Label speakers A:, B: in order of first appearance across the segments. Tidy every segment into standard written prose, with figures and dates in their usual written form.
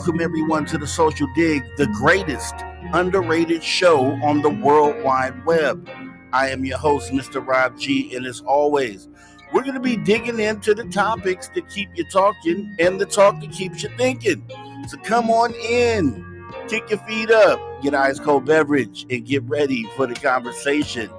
A: welcome everyone to the Social Dig, the greatest underrated show on the World Wide Web. I am your host, Mr. Rob G, and as always, we're going to be digging into the topics that keep you talking and the talk that keeps you thinking. So come on in, kick your feet up, get an ice cold beverage, and get ready for the conversation.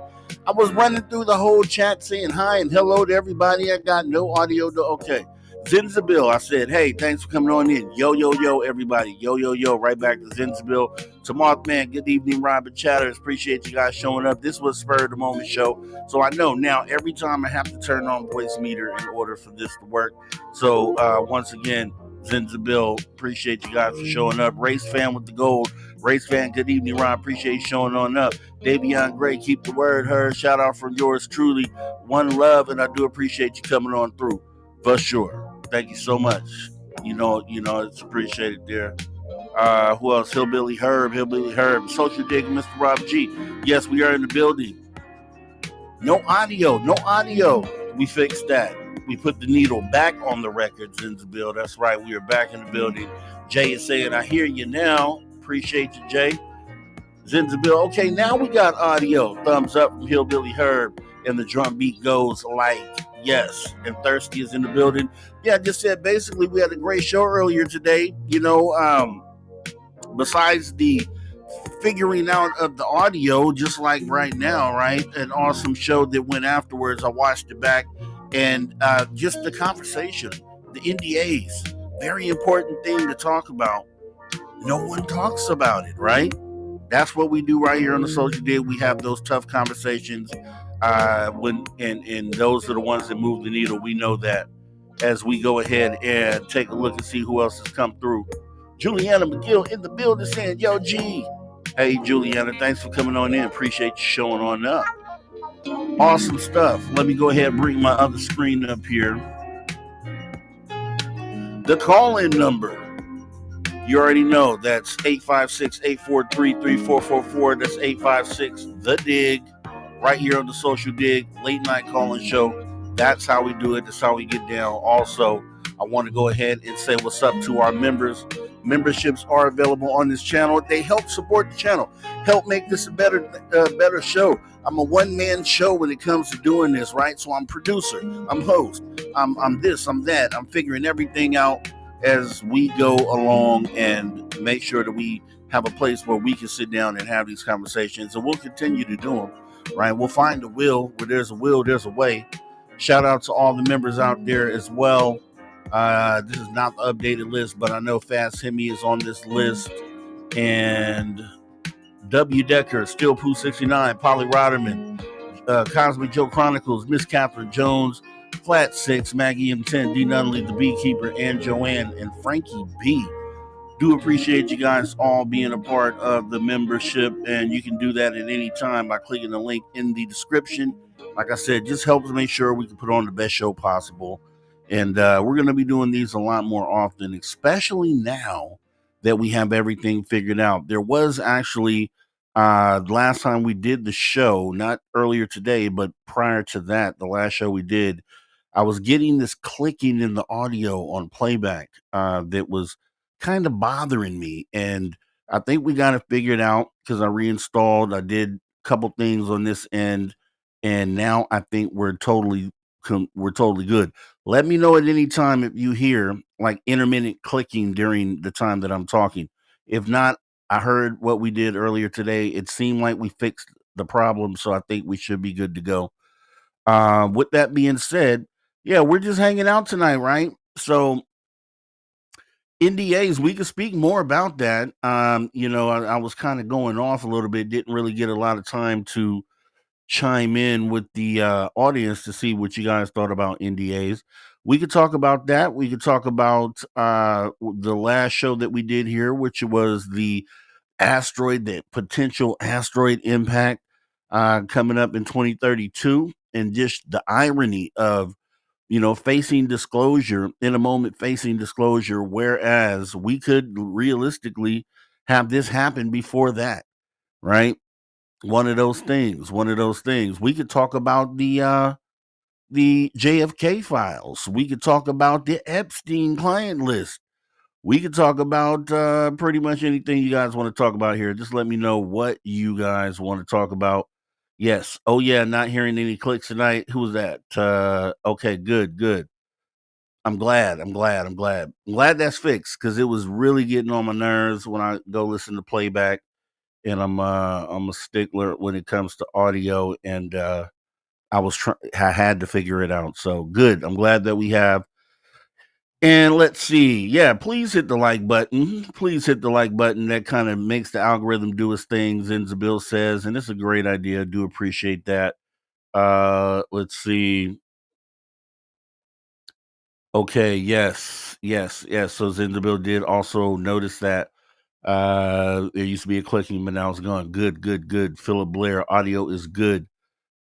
A: I was running through the whole chat saying hi and hello to everybody. I got no audio. Okay. Zinzabil, I said, hey, thanks for coming on in. Yo, yo, yo, everybody. Yo, yo, yo, right back to Zinzabil. To Mothman, good evening, Robert Chatters. Appreciate you guys showing up. This was Spur of the Moment show. So I know now every time I have to turn on voice meter in order for this to work. So once again, Zinzabil, appreciate you guys for showing up. Race fan with the gold. Race fan, good evening, Ron. Appreciate you showing on up. Davion Gray, keep the word heard. Shout out from yours truly. One love, and I do appreciate you coming on through. For sure. Thank you so much. You know, it's appreciated there. Who else? Hillbilly Herb. Social Dig, Mr. Rob G. Yes, we are in the building. No audio. We fixed that. We put the needle back on the records in the build. That's right. We are back in the building. Jay is saying, I hear you now. Appreciate you, Jay. Zinzabil. Okay, now we got audio. Thumbs up from Hillbilly Herb. And the drum beat goes like, yes. And Thirsty is in the building. Yeah, I just said basically we had a great show earlier today. Besides the figuring out of the audio, just like right now, right? An awesome show that went afterwards. I watched it back. And just the conversation, the NDAs, very important thing to talk about. No one talks about it, right? That's what we do right here on the Social Dig. We have those tough conversations. And those are the ones that move the needle. We know that as we go ahead and take a look and see who else has come through. Juliana McGill in the building saying, yo, G. Hey, Juliana, thanks for coming on in. Appreciate you showing on up. Awesome stuff. Let me go ahead and bring my other screen up here. The call-in number. You already know that's 856-843-3444. That's 856-THE-DIGG. Right here on the Social Dig, late night calling show. That's how we do it. That's how we get down. Also, I want to go ahead and say what's up to our members. Memberships are available on this channel. They help support the channel, help make this a better show. I'm a one-man show when it comes to doing this, right? So I'm producer, I'm host, I'm this, I'm that. I'm figuring everything out as we go along and make sure that we have a place where we can sit down and have these conversations, and we'll continue to do them. Right, we'll find a will. Where there's a will, there's a way. Shout out to all the members out there as well. This is not the updated list, but I know Fast Hemi is on this list. And W. Decker, Steel Pooh 69, Polly Rodderman, Cosmic Joe Chronicles, Miss Catherine Jones, Flat 6, Maggie M10, D. Nunley, the Beekeeper, and Joanne, and Frankie B. Do appreciate you guys all being a part of the membership, and you can do that at any time by clicking the link in the description. Like I said, just helps make sure we can put on the best show possible, and we're going to be doing these a lot more often, especially now that we have everything figured out. There was actually last time we did the show, not earlier today, but prior to that, the last show we did, I was getting this clicking in the audio on playback that was kind of bothering me, and I think we got it figured out because I reinstalled. I did a couple things on this end, and now I think we're totally good. Let me know at any time if you hear like intermittent clicking during the time that I'm talking. If not, I heard what we did earlier today. It seemed like we fixed the problem, so I think we should be good to go. With that being said, yeah, we're just hanging out tonight, right? So NDAs, we could speak more about that. I was kind of going off a little bit, didn't really get a lot of time to chime in with the audience to see what you guys thought about NDAs. We could talk about that. We could talk about the last show that we did here, which was the potential asteroid impact coming up in 2032, and just the irony of facing disclosure in a moment, whereas we could realistically have this happen before that, right? One of those things. We could talk about the JFK files. We could talk about the Epstein client list. We can talk about pretty much anything you guys want to talk about here. Just let me know what you guys want to talk about. Yes. Oh yeah, not hearing any clicks tonight. Who was that? Okay, good, good. I'm glad. I'm glad. I'm glad. I'm glad that's fixed because it was really getting on my nerves when I go listen to playback. And I'm a stickler when it comes to audio, and I had to figure it out. So good. I'm glad that we have. And let's see. Yeah, please hit the like button. Please hit the like button. That kind of makes the algorithm do its things, and Zabil says, and it's a great idea. I do appreciate that. Let's see. Okay, yes, yes, yes. So Zenzabil did also notice that there used to be a clicking, but now it's gone. Good, good, good. Philip Blair, audio is good.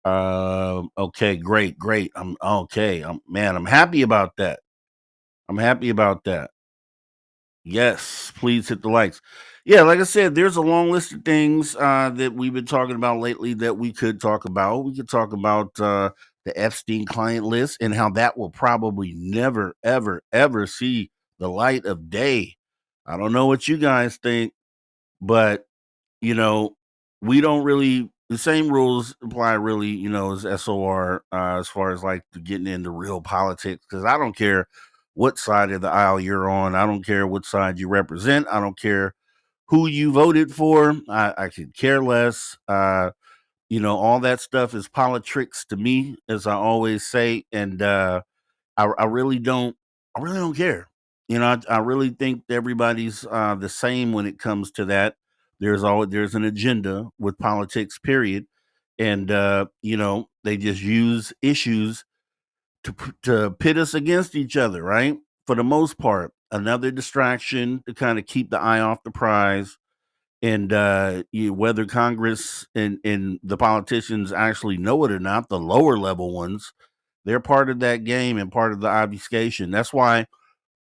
A: Okay, great, great. I'm okay. I'm happy about that. I'm happy about that. Yes, please hit the likes. Yeah, like I said, there's a long list of things that we've been talking about lately that we could talk about. We could talk about the Epstein client list and how that will probably never, ever, ever see the light of day. I don't know what you guys think, but you know, we don't really the same rules apply really, as SOR as far as like getting into real politics. Because I don't care what side of the aisle you're on. I don't care what side you represent. I don't care who you voted for. I could care less. All that stuff is politics to me, as I always say, and I really don't. I really don't care. I really think everybody's the same when it comes to that. There's an agenda with politics, period, and they just use issues to pit us against each other, right? For the most part, another distraction to kind of keep the eye off the prize, and whether Congress and the politicians actually know it or not, the lower level ones, they're part of that game and part of the obfuscation. That's why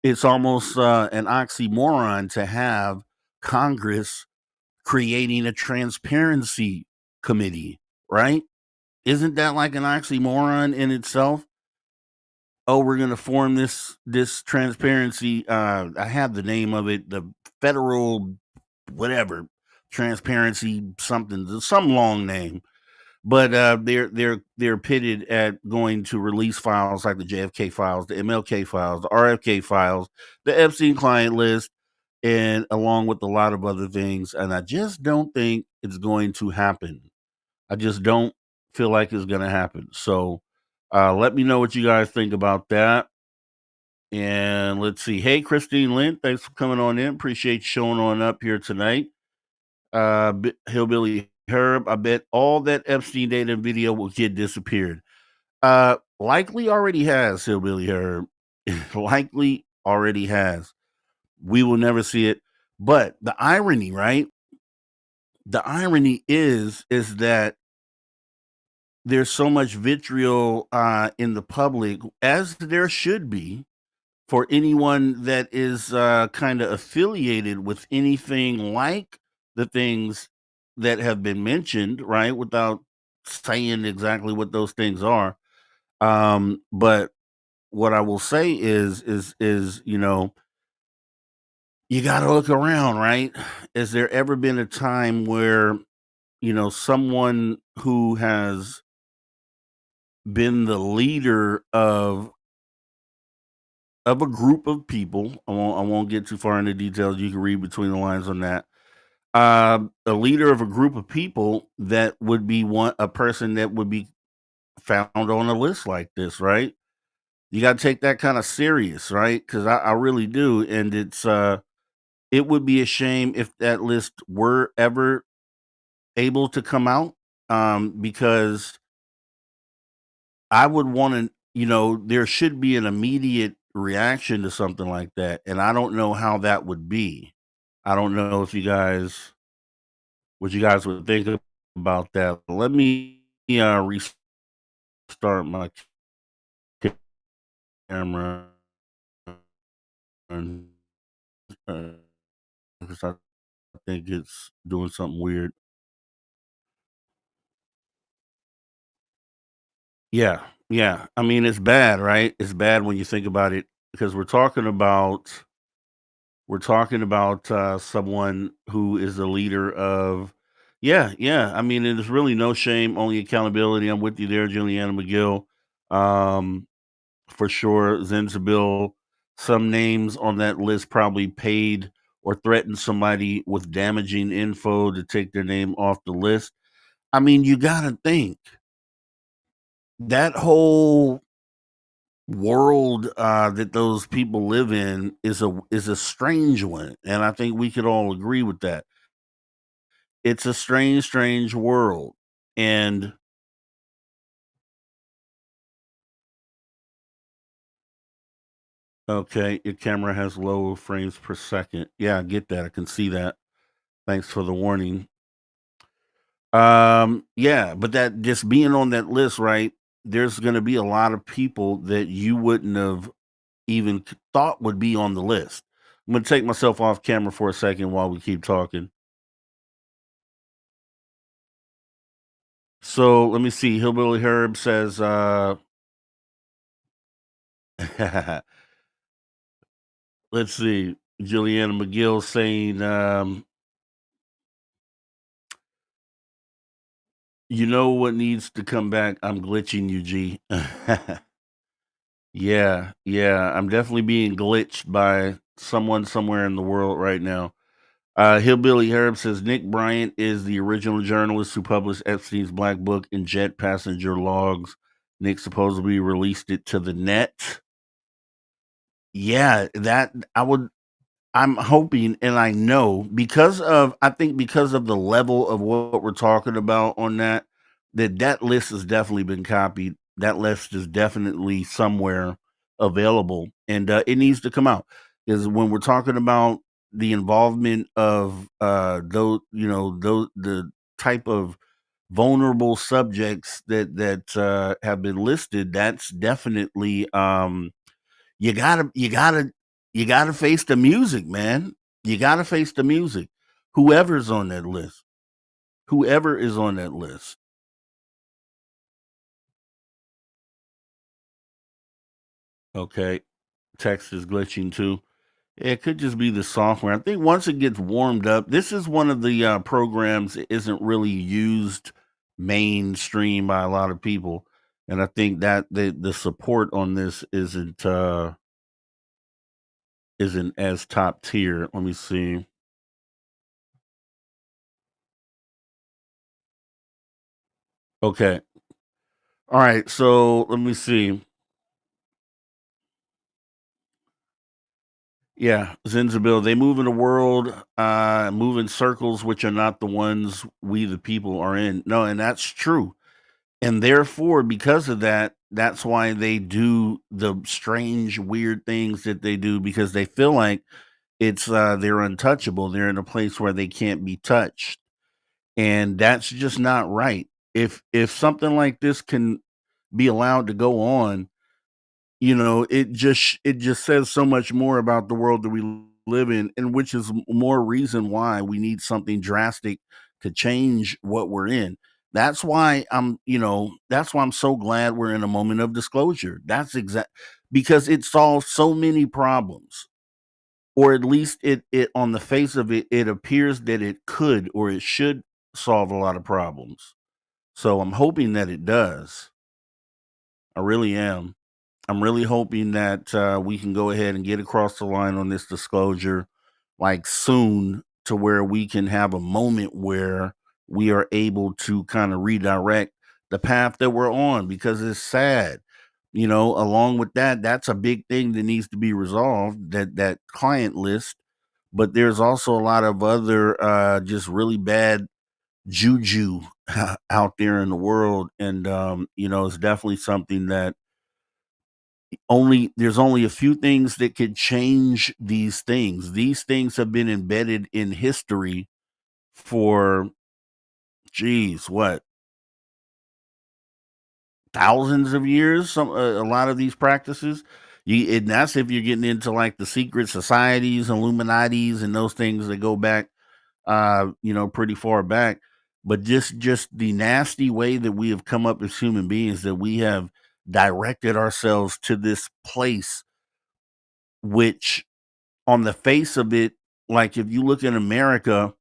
A: it's almost an oxymoron to have Congress creating a transparency committee, right? Isn't that like an oxymoron in itself? Oh, we're going to form this transparency. I have the name of it, the federal whatever transparency something, some long name, but they're pitted at going to release files like the JFK files, the MLK files, the RFK files, the Epstein client list, and along with a lot of other things. And I just don't think it's going to happen. I just don't feel like it's going to happen. So let me know what you guys think about that. And let's see. Hey, Christine Lynn, thanks for coming on in. Appreciate you showing on up here tonight. Hillbilly Herb, I bet all that Epstein data and video will get disappeared. Likely already has, Hillbilly Herb. Likely already has. We will never see it. But the irony, right? The irony is that there's so much vitriol in the public, as there should be, for anyone that is kind of affiliated with anything like the things that have been mentioned, right? Without saying exactly what those things are. But what I will say is you got to look around, right? Has there ever been a time where someone who has been the leader of a group of people? I won't get too far into details. You can read between the lines on that. A leader of a group of people that would be a person that would be found on a list like this, right? You got to take that kind of serious, right? Because I really do, and it would be a shame if that list were ever able to come out, because I would want to, there should be an immediate reaction to something like that, and I don't know how that would be. I don't know if you guys, what you guys would think about that. Let me restart my camera, and because I think it's doing something weird. Yeah, yeah. I mean, it's bad, right? It's bad when you think about it because we're talking about We're talking about someone who is the leader of, yeah, yeah. I mean, there's really no shame, only accountability. I'm with you there, Juliana McGill. Um, for sure, Zenzabil. Some names on that list probably paid or threatened somebody with damaging info to take their name off the list. I mean, you got to think that whole world that those people live in is a strange one, and I think we could all agree with that. It's a strange, strange world, and okay, your camera has low frames per second. Yeah, I get that. I can see that. Thanks for the warning. Yeah, but that just being on that list, right? There's going to be a lot of people that you wouldn't have even thought would be on the list. I'm going to take myself off camera for a second while we keep talking. So let me see. Hillbilly Herb says, let's see. Juliana McGill saying, you know what needs to come back? I'm glitching you, G. Yeah, yeah. I'm definitely being glitched by someone somewhere in the world right now. Hillbilly Herb says Nick Bryant is the original journalist who published Epstein's Black Book and Jet Passenger Logs. Nick supposedly released it to the net. Yeah, that I would I'm hoping and I know because of I think because of the level of what we're talking about on that list has definitely been copied. That list is definitely somewhere available, and it needs to come out. Is when we're talking about the involvement of those those the type of vulnerable subjects that have been listed. That's definitely you gotta you gotta you gotta face the music, man. You gotta face the music. Whoever's on that list. Whoever is on that list. Okay. Text is glitching too. It could just be the software. I think once it gets warmed up, this is one of the programs that isn't really used mainstream by a lot of people. And I think that the support on this isn't as top tier. Let me see. Okay. All right. So let me see. Yeah, Zinzabil, they move in the world, move in circles which are not the ones we the people are in. No, and that's true. And therefore, because of that, that's why they do the strange, weird things that they do because they feel like it's they're untouchable. They're in a place where they can't be touched. And that's just not right. If something like this can be allowed to go on, it just says so much more about the world that we live in, and which is more reason why we need something drastic to change what we're in. That's why I'm so glad we're in a moment of disclosure. That's exact because it solves so many problems, or at least it on the face of it, it appears that it could or it should solve a lot of problems. So I'm hoping that it does. I really am. I'm really hoping that we can go ahead and get across the line on this disclosure like soon to where we can have a moment where we are able to kind of redirect the path that we're on because it's sad. Along with that, that's a big thing that needs to be resolved, that client list. But there's also a lot of other just really bad juju out there in the world. And, it's definitely something that there's only a few things that could change these things. These things have been embedded in history for geez, what, thousands of years. A lot of these practices, and that's if you're getting into like the secret societies, Illuminati's, and those things that go back, pretty far back. But just the nasty way that we have come up as human beings, that we have directed ourselves to this place, which on the face of it, like if you look at America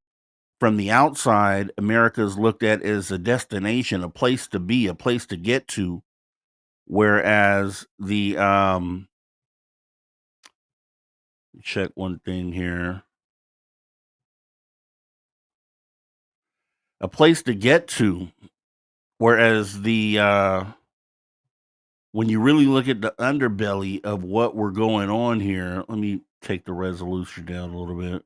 A: from the outside, America is looked at as a destination, a place to be, a place to get to. Whereas check one thing here, a place to get to. Whereas when you really look at the underbelly of what we're going on here, let me take the resolution down a little bit.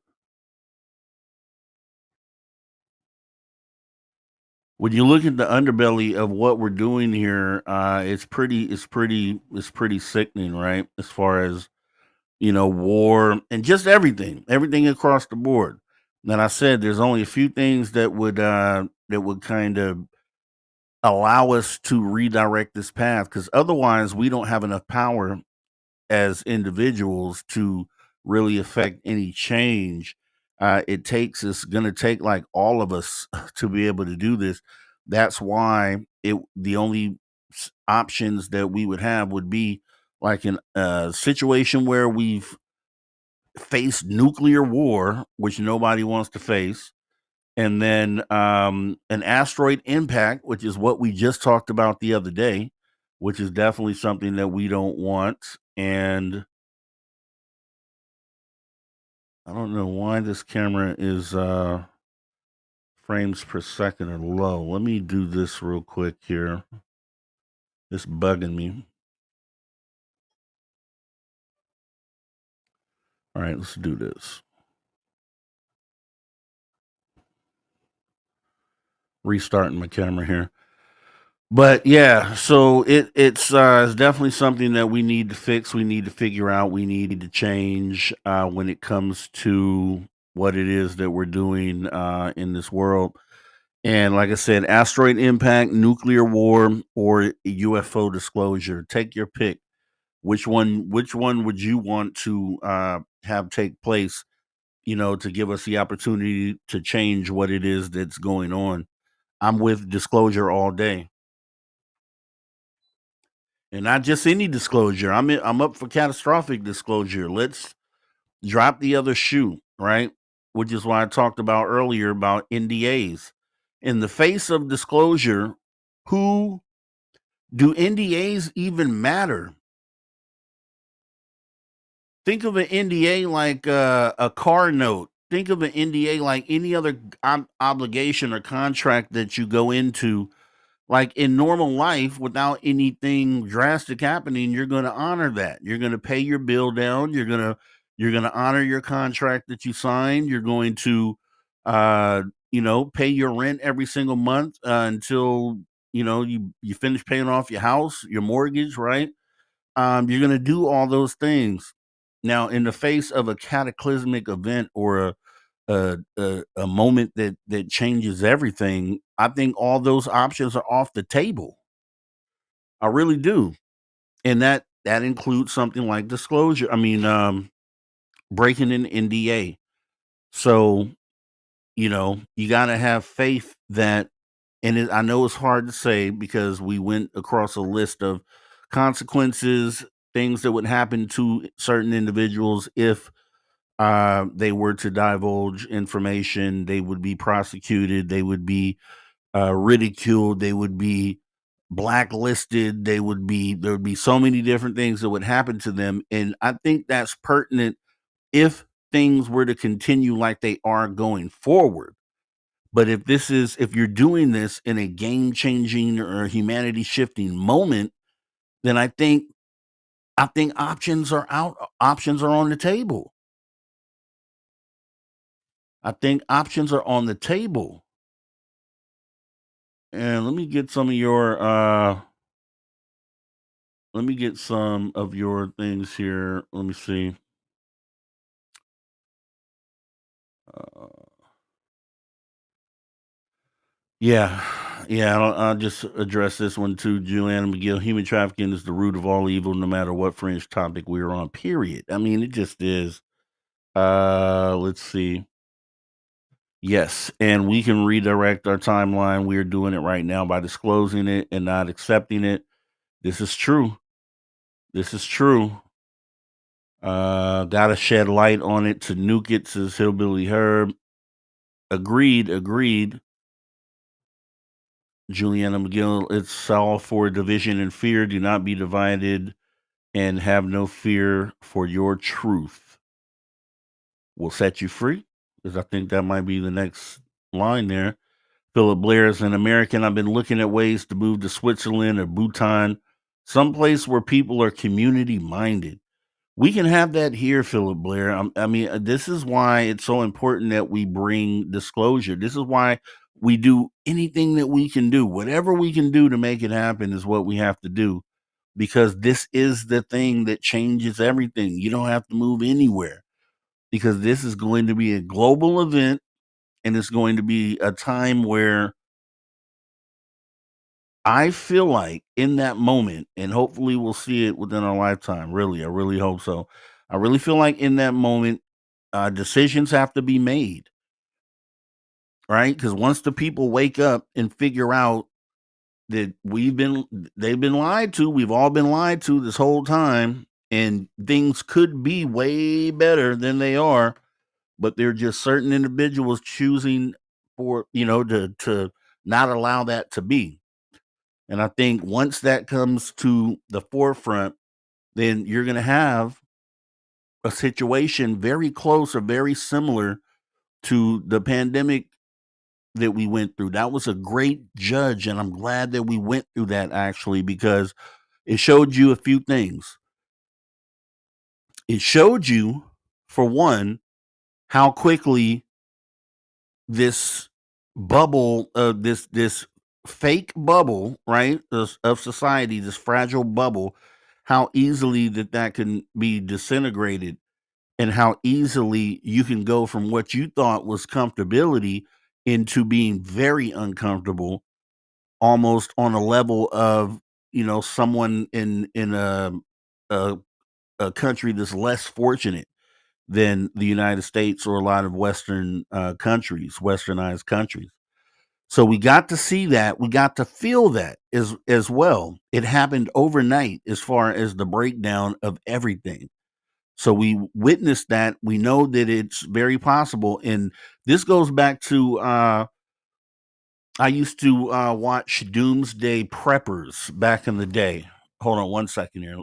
A: When you look at the underbelly of what we're doing here, it's pretty sickening, right? As far as war and just everything across the board. And I said there's only a few things that would kind of allow us to redirect this path, because otherwise we don't have enough power as individuals to really affect any change. It's going to take like all of us to be able to do this. That's why the only options that we would have would be like in a situation where we've faced nuclear war, which nobody wants to face, and then an asteroid impact, which is what we just talked about the other day, which is definitely something that we don't want. And I don't know why this camera is frames per second are low. Let me do this real quick here. It's bugging me. All right, let's do this. Restarting my camera here. But yeah, so it's definitely something that we need to fix. We need to figure out. We need to change when it comes to what it is that we're doing in this world. And like I said, asteroid impact, nuclear war, or UFO disclosure. Take your pick. Which one would you want to have take place? To give us the opportunity to change what it is that's going on. I'm with disclosure all day. And not just any disclosure. I'm up for catastrophic disclosure. Let's drop the other shoe, right? Which is why I talked about earlier about NDAs. In the face of disclosure, who do NDAs even matter? Think of an NDA like a car note. Think of an NDA like any other obligation or contract that you go into. Like in normal life, without anything drastic happening, you're going to honor that. You're going to pay your bill down. You're going to honor your contract that you signed. You're going to, pay your rent every single month until you finish paying off your house, your mortgage, right? You're going to do all those things. Now, in the face of a cataclysmic event or a moment that changes everything, I think all those options are off the table. I really do, and that includes something like disclosure. I mean, breaking an NDA. So you got to have faith that, and I know it's hard to say because we went across a list of consequences, things that would happen to certain individuals if they were to divulge information. They would be prosecuted. They would be ridiculed. They would be blacklisted. There would be so many different things that would happen to them. And I think that's pertinent if things were to continue like they are going forward. But if you're doing this in a game changing or humanity shifting moment, then I think options are out. Options are on the table. I think options are on the table. And let me get some of your things here. Let me see. Uh, yeah, yeah. I'll just address this one too. Juliana McGill. Human trafficking is the root of all evil, no matter what fringe topic we're on. Period. I mean, it just is. Let's see. Yes, and we can redirect our timeline. We are doing it right now by disclosing it and not accepting it. This is true. This is true. Gotta shed light on it to nuke it, says Hillbilly Herb. Agreed, agreed. Juliana McGill, it's all for division and fear. Do not be divided and have no fear, for your truth will set you free. Because I think that might be the next line there. Philip Blair is an American. I've been looking at ways to move to Switzerland or Bhutan, someplace where people are community minded. We can have that here, Philip Blair. I mean, this is why it's so important that we bring disclosure. This is why we do anything that we can do. Whatever we can do to make it happen is what we have to do, because this is the thing that changes everything. You don't have to move anywhere, because this is going to be a global event, and it's going to be a time where I feel like in that moment, and hopefully we'll see it within our lifetime. Really, I really hope so. I really feel like in that moment, decisions have to be made, right? Because once the people wake up and figure out that they've been lied to, we've all been lied to this whole time, and things could be way better than they are, but they're just certain individuals choosing for to not allow that to be. And I think once that comes to the forefront, then you're going to have a situation very close or very similar to the pandemic that we went through. That was a great judge, and I'm glad that we went through that, actually, because it showed you a few things. It showed you, for one, how quickly this bubble, this fake bubble, right, of society, this fragile bubble, how easily that can be disintegrated, and how easily you can go from what you thought was comfortability into being very uncomfortable, almost on a level of someone in a, a country that's less fortunate than the United States or a lot of Western countries, westernized countries. So we got to see that. We got to feel that as well. It happened overnight as far as the breakdown of everything. So we witnessed that. We know that it's very possible. And this goes back to I used to watch Doomsday Preppers back in the day. Hold on one second here.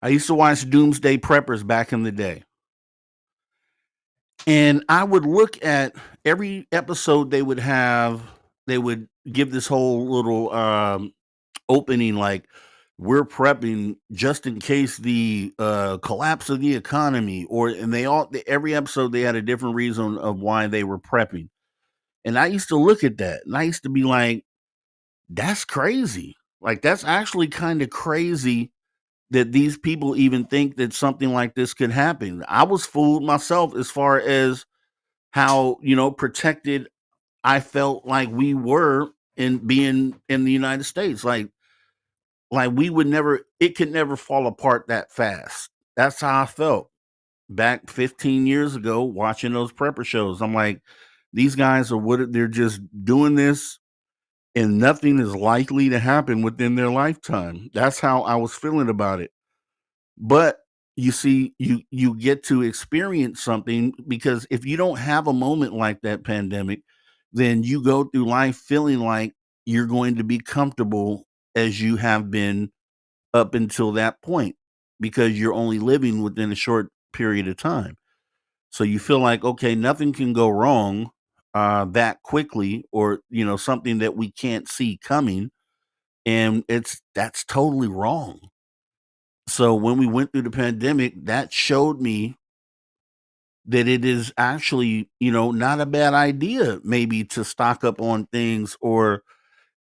A: I used to watch Doomsday Preppers back in the day. And I would look at every episode they would give this whole little opening, like, we're prepping just in case the collapse of the economy, and every episode they had a different reason of why they were prepping. And I used to look at that and I used to be like, that's crazy. Like, that's actually kind of crazy that these people even think that something like this could happen. I was fooled myself as far as how, protected I felt like we were in being in the United States. Like we would never, it could never fall apart that fast. That's how I felt back 15 years ago watching those prepper shows. I'm like, these guys are they're just doing this, and nothing is likely to happen within their lifetime. That's how I was feeling about it. But you see, you get to experience something, because if you don't have a moment like that pandemic, then you go through life feeling like you're going to be comfortable as you have been up until that point, because you're only living within a short period of time. So you feel like, okay, nothing can go wrong that quickly, or something that we can't see coming, and that's totally wrong. So when we went through the pandemic, that showed me that it is actually, not a bad idea maybe to stock up on things, or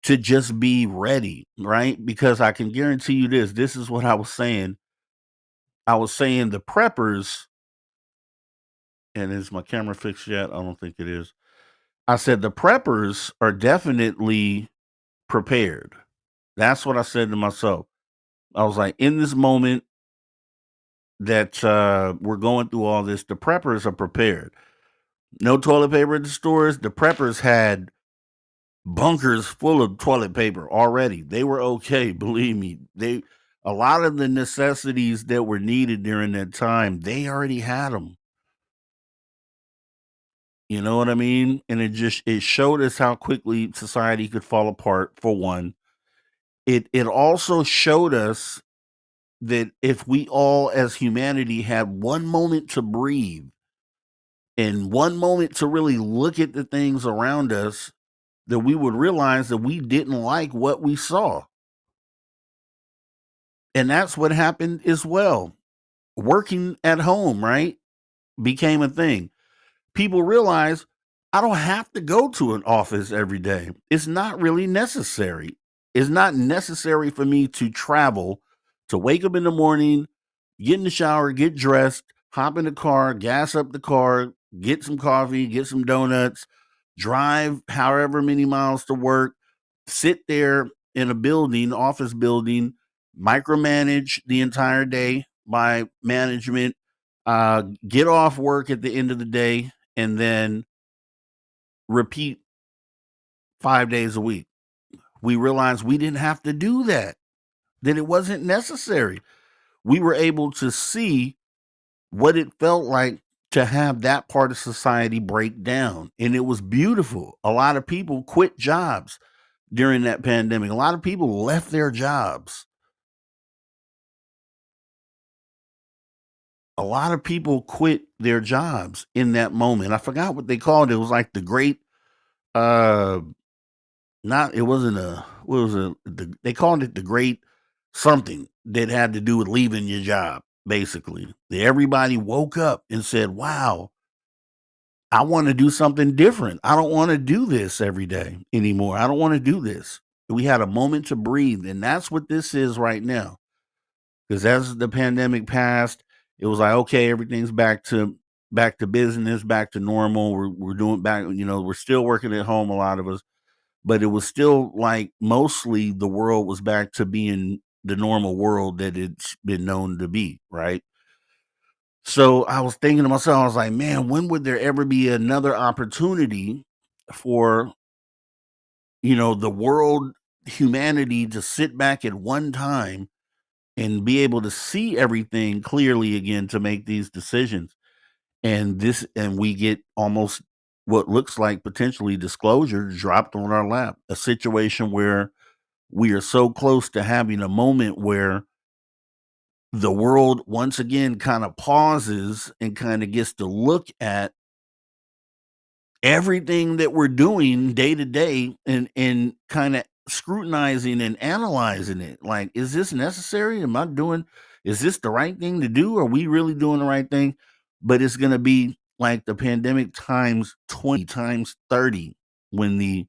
A: to just be ready, right? Because I can guarantee you this is what I was saying. I was saying the preppers, and is my camera fixed yet? I don't think it is. I said the preppers are definitely prepared. That's what I said to myself. I was like, in this moment that we're going through all this, the preppers are prepared. No toilet paper at the stores. The preppers had bunkers full of toilet paper already. They were okay, believe me. They a lot of the necessities that were needed during that time, they already had them. You know what I mean? And it showed us how quickly society could fall apart for one. It also showed us that if we all as humanity had one moment to breathe and one moment to really look at the things around us, that we would realize that we didn't like what we saw. And that's what happened as well. Working at home, right, became a thing. People realize I don't have to go to an office every day. It's not really necessary. It's not necessary for me to travel, to wake up in the morning, get in the shower, get dressed, hop in the car, gas up the car, get some coffee, get some donuts, drive however many miles to work, sit there in a building, office building, micromanage the entire day by management, get off work at the end of the day, and then repeat 5 days a week. We realized we didn't have to do that, that it wasn't necessary. We were able to see what it felt like to have that part of society break down. And it was beautiful. A lot of people quit jobs during that pandemic. A lot of people left their jobs. A lot of people quit their jobs in that moment. I forgot what they called it. It was like the great uh not it wasn't a what was it they called it the great something that had to do with leaving your job, basically. Everybody woke up and said, wow, I want to do something different. I don't want to do this every day anymore. I don't want to do this. We had a moment to breathe, and that's what this is right now. Because as the pandemic passed, it was like, okay, everything's back to business, back to normal. We're doing back, we're still working at home, a lot of us, but it was still like mostly the world was back to being the normal world that it's been known to be, right? So I was thinking to myself, I was like, man, when would there ever be another opportunity for, the world, humanity to sit back at one time and be able to see everything clearly again to make these decisions? And we get almost what looks like potentially disclosure dropped on our lap, a situation where we are so close to having a moment where the world once again kind of pauses and kind of gets to look at everything that we're doing day to day and kind of scrutinizing and analyzing it. Like, is this necessary? Is this the right thing to do? Are we really doing the right thing? But it's going to be like the pandemic times 20 times 30 when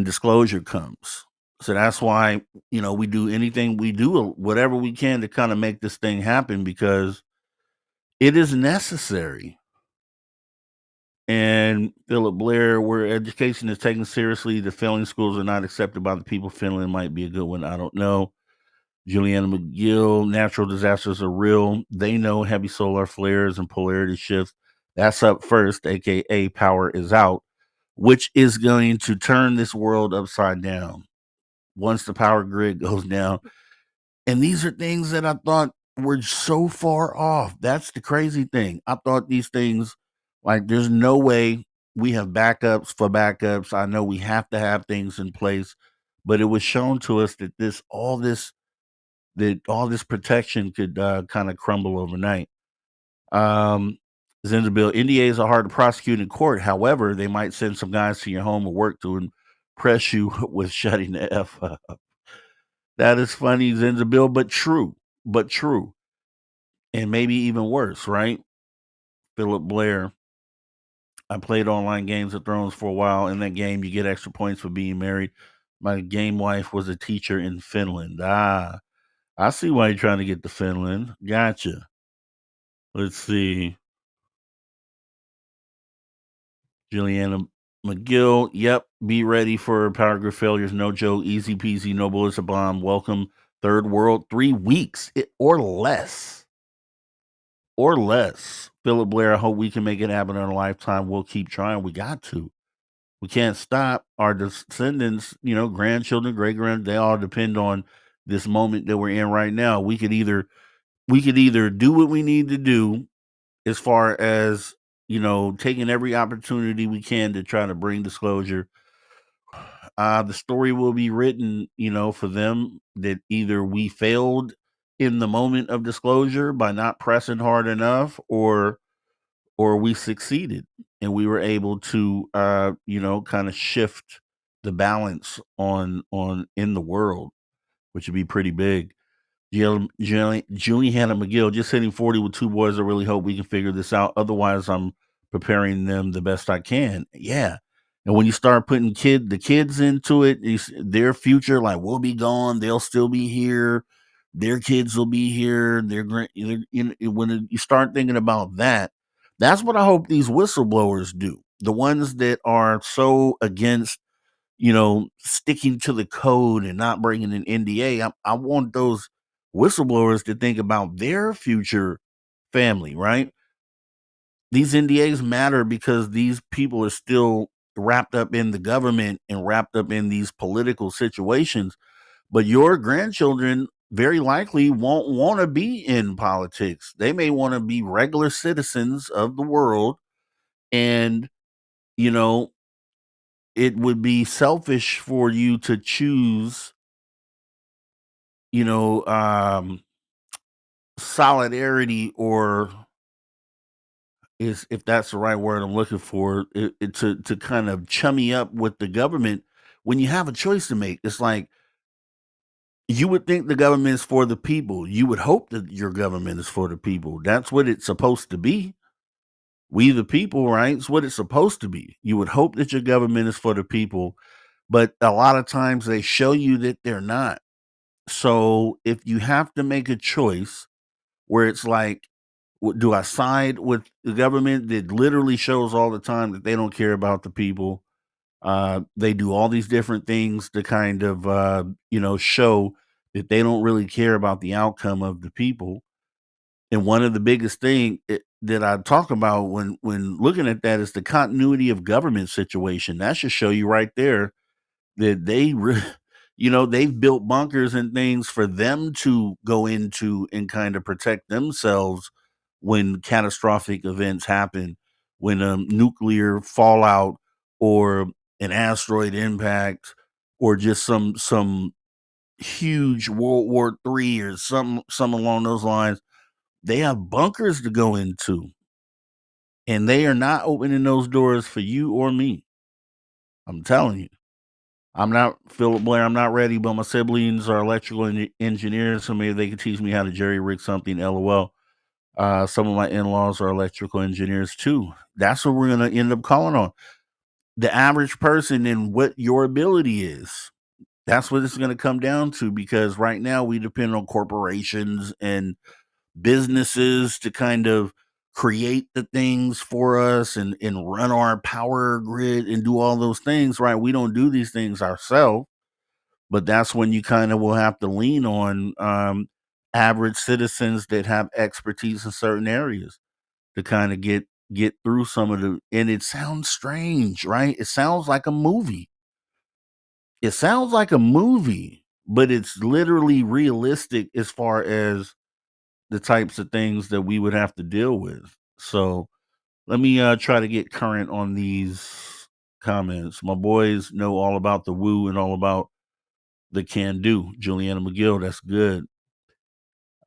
A: disclosure comes. So that's why, we do anything, we do whatever we can to kind of make this thing happen because it is necessary. And Philip Blair, where education is taken seriously, the failing schools are not accepted by the people. Finland might be a good one. I don't know. Juliana McGill, natural disasters are real. They know heavy solar flares and polarity shifts. That's up first, aka power is out, which is going to turn this world upside down once the power grid goes down. And these are things that I thought were so far off. That's the crazy thing. I thought these things, like, there's no way we have backups for backups. I know we have to have things in place, but it was shown to us that all this protection could kind of crumble overnight. Um, Zenzabil, NDAs are hard to prosecute in court. However, they might send some guys to your home or work to impress you with shutting the F up. That is funny, Zenzabil, but true. But true. And maybe even worse, right? Philip Blair. I played online games of Thrones for a while. In that game, you get extra points for being married. My game wife was a teacher in Finland. Ah, I see why you're trying to get to Finland. Gotcha. Let's see. Juliana McGill. Yep. Be ready for power grid failures. No joke. Easy peasy. No bullets. A bomb. Welcome. Third world. 3 weeks or less. Or less. Philip Blair, I hope we can make it happen in a lifetime. We'll keep trying. We got to. We can't stop our descendants, grandchildren, great grand. They all depend on this moment that we're in right now. We could either do what we need to do as far as taking every opportunity we can to try to bring disclosure. The story will be written, for them that either we failed in the moment of disclosure by not pressing hard enough, or we succeeded and we were able to kind of shift the balance on in the world, which would be pretty big. Julie Hannah McGill, just hitting 40 with two boys. I really hope we can figure this out. Otherwise, I'm preparing them the best I can. Yeah. And when you start putting the kids into it, their future, like we'll be gone, they'll still be here. Their kids will be here. When you start thinking about that, that's what I hope these whistleblowers do. The ones that are so against sticking to the code and not bringing an NDA. I want those whistleblowers to think about their future family, right? These NDAs matter because these people are still wrapped up in the government and wrapped up in these political situations. But your grandchildren very likely won't want to be in politics. They may want to be regular citizens of the world. And, you know, it would be selfish for you to choose you know, solidarity, or is if that's the right word I'm looking for, to kind of chummy up with the government when you have a choice to make. It's like you would think the government is for the people. You would hope that your government is for the people. That's what it's supposed to be. We the people, right? It's what it's supposed to be. You would hope that your government is for the people, but a lot of times they show you that they're not. So if you have to make a choice where it's like, do I side with the government that literally shows all the time that they don't care about the people? They do all these different things to kind of, show that they don't really care about the outcome of the people. And one of the biggest thing that I talk about when looking at that is the continuity of government situation. That should show you right there that they've built bunkers and things for them to go into and kind of protect themselves when catastrophic events happen, when nuclear fallout or an asteroid impact, or just some huge World War III or some along those lines. They have bunkers to go into, and they are not opening those doors for you or me. I'm telling you. I'm not Philip Blair. I'm not ready, but my siblings are electrical engineers, so maybe they can teach me how to jerry rig something. LOL. Some of my in-laws are electrical engineers too. That's what we're gonna end up calling on the average person and what your ability is. That's what it's gonna come down to, because right now we depend on corporations and businesses to kind of create the things for us and run our power grid and do all those things, right? We don't do these things ourselves, but that's when you kind of will have to lean on average citizens that have expertise in certain areas to kind of get through some of the. And it sounds strange, right? It sounds like a movie. It sounds like a movie, but it's literally realistic as far as the types of things that we would have to deal with. So let me try to get current on these comments. My boys know all about the woo and all about the can do. Juliana McGill, that's good.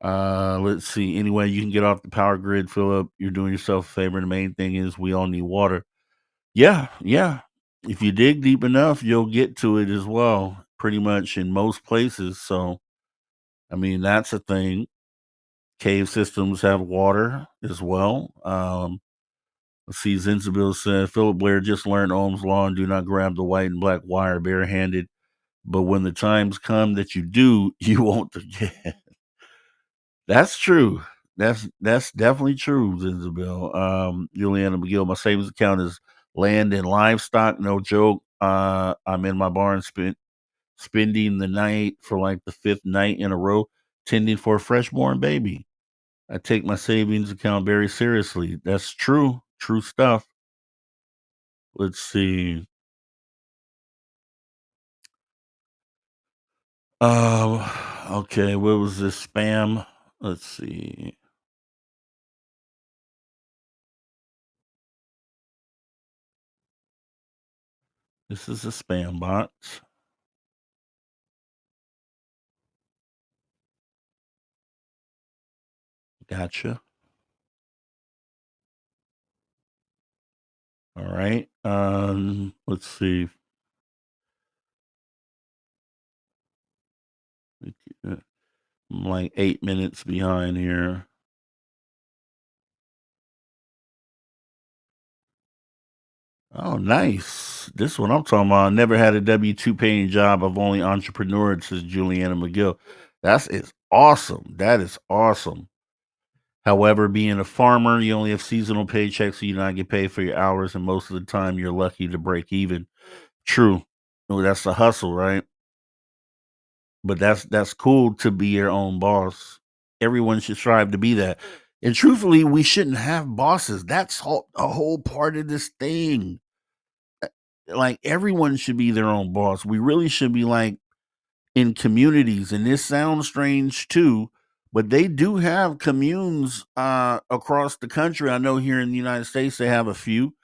A: Let's see. Anyway, you can get off the power grid, Philip. You're doing yourself a favor. The main thing is we all need water. Yeah, yeah. If you dig deep enough, you'll get to it as well, pretty much in most places. So, I mean, that's a thing. Cave systems have water as well. Let's see. Zenzabil said Philip Blair just learned Ohm's law and do not grab the white and black wire barehanded. But when the times come that you do, you won't forget. That's true. That's definitely true, Isabel. Juliana McGill, my savings account is land and livestock. No joke. I'm in my barn spending the night for like the fifth night in a row, tending for a freshborn baby. I take my savings account very seriously. That's true. True stuff. Let's see. Um, okay, what was this spam? Let's see. This is a spam bot. Gotcha. All right. Let's see. I'm like 8 minutes behind here. Oh, nice. This one I'm talking about. I never had a W-2 paying job. I've only entrepreneured, says Juliana McGill. That's is awesome. That is awesome. However, being a farmer, you only have seasonal paychecks, so you do not get paid for your hours, and most of the time you're lucky to break even. True. Well, that's the hustle, right? But that's cool to be your own boss. Everyone should strive to be that. And truthfully, we shouldn't have bosses. That's a whole part of this thing. Like everyone should be their own boss. We really should be like in communities, and this sounds strange too, but they do have communes across the country. I know here in the United States they have a few,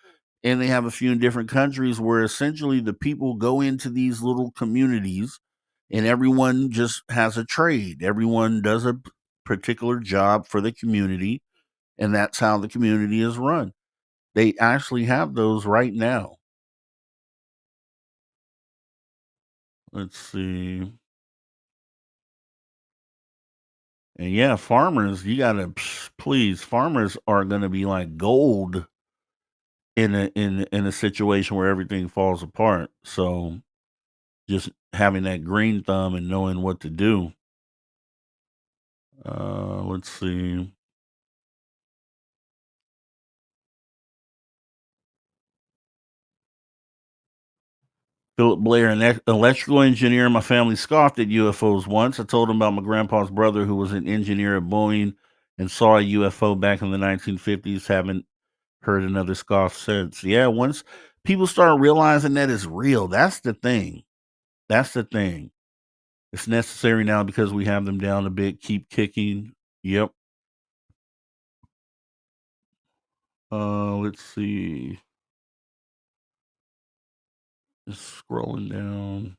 A: and they have a few in different countries where essentially the people go into these little communities and everyone just has a trade. Everyone does a particular job for the community, and that's how the community is run. They actually have those right now. Let's see. And yeah, farmers, you gotta please. Farmers are gonna be like gold in a situation where everything falls apart. So just having that green thumb and knowing what to do. Let's see. Philip Blair, an electrical engineer. My family scoffed at UFOs once. I told him about my grandpa's brother, who was an engineer at Boeing and saw a UFO back in the 1950s. Haven't heard another scoff since. Yeah, once people start realizing that it's real, that's the thing. That's the thing. It's necessary now because we have them down a bit. Keep kicking. Yep. Let's see. Just scrolling down.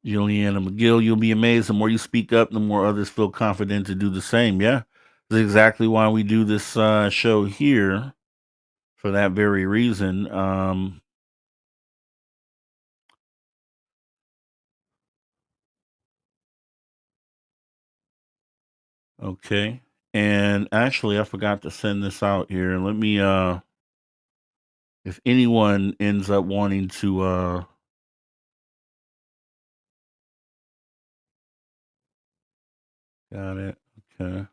A: Juliana McGill, you'll be amazed. The more you speak up, the more others feel confident to do the same. Yeah. That's exactly why we do this show here for that very reason. Okay. And actually, I forgot to send this out here. Let me, if anyone ends up wanting to, got it. Okay.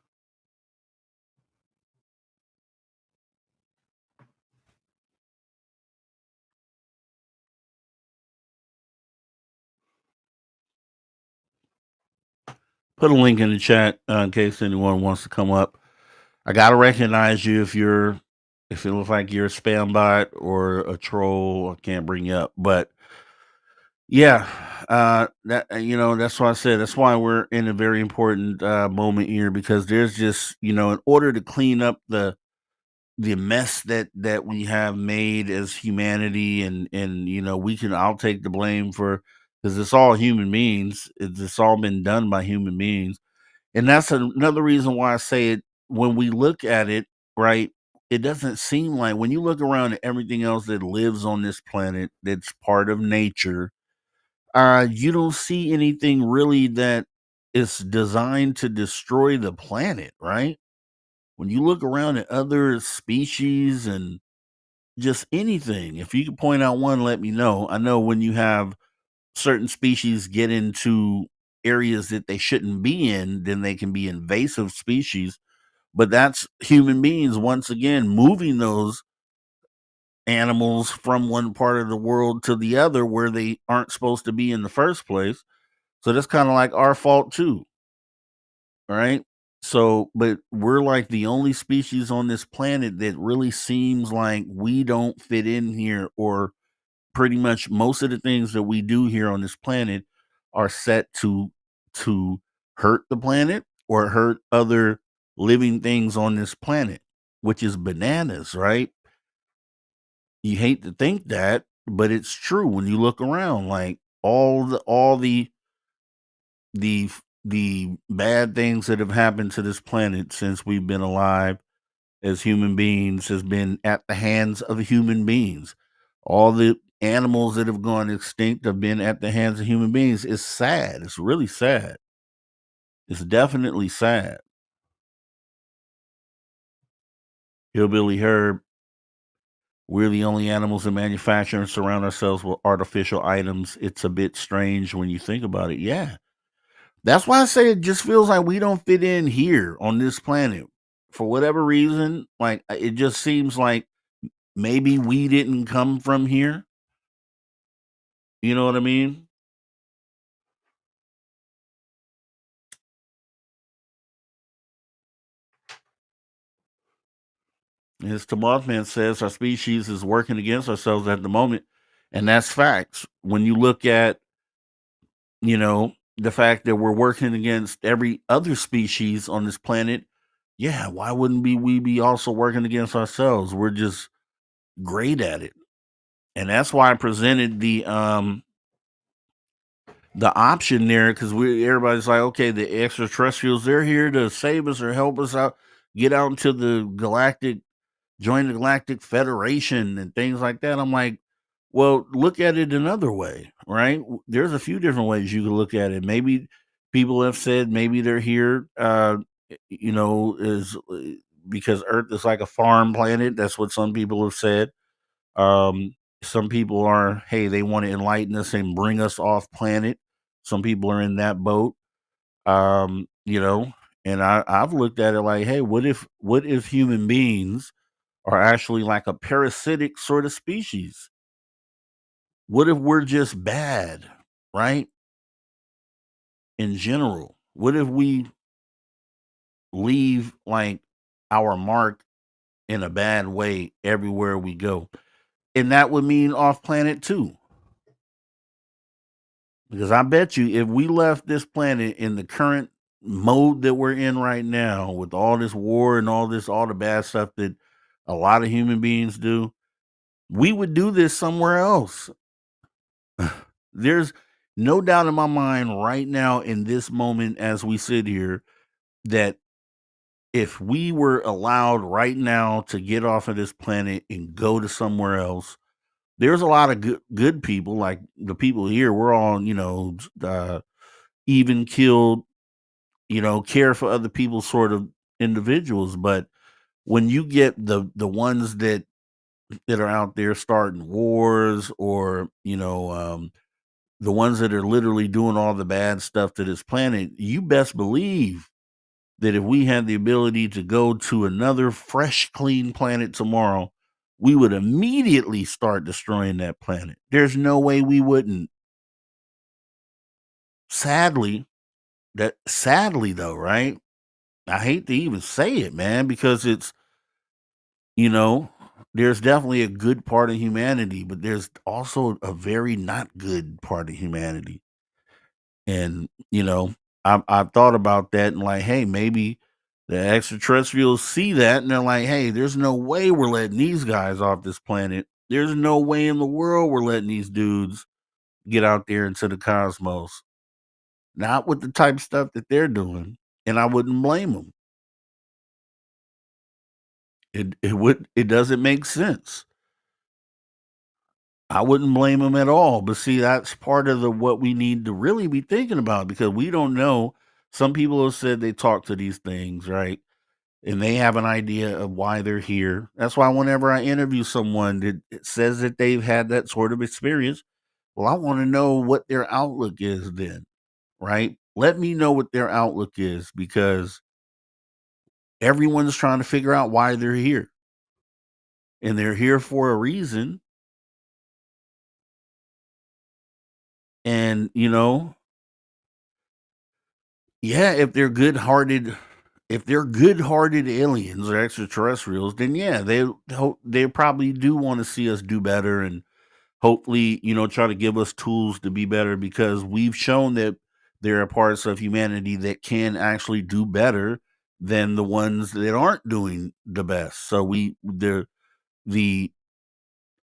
A: Put a link in the chat in case anyone wants to come up. I gotta recognize you if it looks like you're a spam bot or a troll. I can't bring you up, but yeah, that that's why I said that's why we're in a very important moment here because there's just in order to clean up the mess that we have made as humanity and we can I'll take the blame for because it's all human beings. It's all been done by human beings, and that's another reason why I say it when we look at it, right? It doesn't seem like when you look around at everything else that lives on this planet that's part of nature, you don't see anything really that is designed to destroy the planet, right? When you look around at other species and just anything, if you could point out one, let me know. I know when you have certain species get into areas that they shouldn't be in, then they can be invasive species. But that's human beings once again moving those animals from one part of the world to the other where they aren't supposed to be in the first place. So that's kind of like our fault too, right? So, but we're like the only species on this planet that really seems like we don't fit in here or pretty much most of the things that we do here on this planet are set to hurt the planet or hurt other living things on this planet, which is bananas, right? You hate to think that, but it's true when you look around. Like all the bad things that have happened to this planet since we've been alive as human beings has been at the hands of human beings. All the animals that have gone extinct have been at the hands of human beings. It's sad. It's really sad. It's definitely sad. Hillbilly Herb, we're the only animals that manufacture and surround ourselves with artificial items. It's a bit strange when you think about it. Yeah. That's why I say it just feels like we don't fit in here on this planet. For whatever reason, like it just seems like maybe we didn't come from here. You know what I mean? As the Mothman says, our species is working against ourselves at the moment. And that's facts. When you look at, the fact that we're working against every other species on this planet, yeah, why wouldn't we be also working against ourselves? We're just great at it. And that's why I presented the option there, because everybody's like, okay, the extraterrestrials, they're here to save us or help us out, get out into the galactic, join the Galactic Federation and things like that. I'm like, well, look at it another way, right? There's a few different ways you can look at it. Maybe people have said maybe they're here, is because Earth is like a farm planet. That's what some people have said. Some people are, hey, they want to enlighten us and bring us off planet. Some people are in that boat. Um, you know, and I've looked at it like, hey, what if human beings are actually like a parasitic sort of species? What if we're just bad, right? In general, what if we leave like our mark in a bad way everywhere we go? And that would mean off planet too. Because I bet you if we left this planet in the current mode that we're in right now, with all this war and all the bad stuff that a lot of human beings do, we would do this somewhere else. There's no doubt in my mind right now, in this moment, as we sit here, that if we were allowed right now to get off of this planet and go to somewhere else, there's a lot of good people, like the people here. We're all, even killed, care for other people sort of individuals. But when you get the ones that are out there starting wars, or the ones that are literally doing all the bad stuff to this planet, you best believe that if we had the ability to go to another fresh, clean planet tomorrow, we would immediately start destroying that planet. There's no way we wouldn't. Sadly, sadly though, right? I hate to even say it, man, because it's, you know, there's definitely a good part of humanity, but there's also a very not good part of humanity. And, I've thought about that and like, hey, maybe the extraterrestrials see that and they're like, hey, there's no way we're letting these guys off this planet. There's no way in the world we're letting these dudes get out there into the cosmos. Not with the type of stuff that they're doing. And I wouldn't blame them. It doesn't make sense. I wouldn't blame them at all. But see, that's part of the what we need to really be thinking about, because we don't know. Some people have said they talk to these things, right? And they have an idea of why they're here. That's why whenever I interview someone that it says that they've had that sort of experience, well, I want to know what their outlook is then, right? Let me know what their outlook is, because everyone's trying to figure out why they're here. And they're here for a reason. And, yeah, if they're good-hearted aliens or extraterrestrials, then yeah, they probably do want to see us do better and hopefully, try to give us tools to be better because we've shown that there are parts of humanity that can actually do better than the ones that aren't doing the best. So the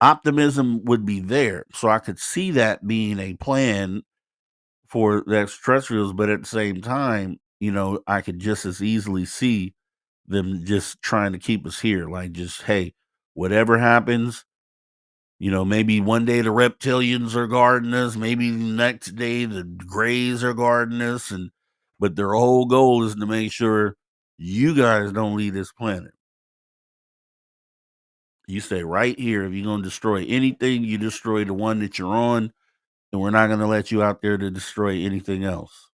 A: optimism would be there. So I could see that being a plan for the extraterrestrials, but at the same time, I could just as easily see them just trying to keep us here. Like, just, hey, whatever happens, maybe one day the reptilians are guarding us, maybe the next day the grays are guarding us, but their whole goal is to make sure you guys don't leave this planet. You stay right here. If you're gonna destroy anything, you destroy the one that you're on, and we're not gonna let you out there to destroy anything else.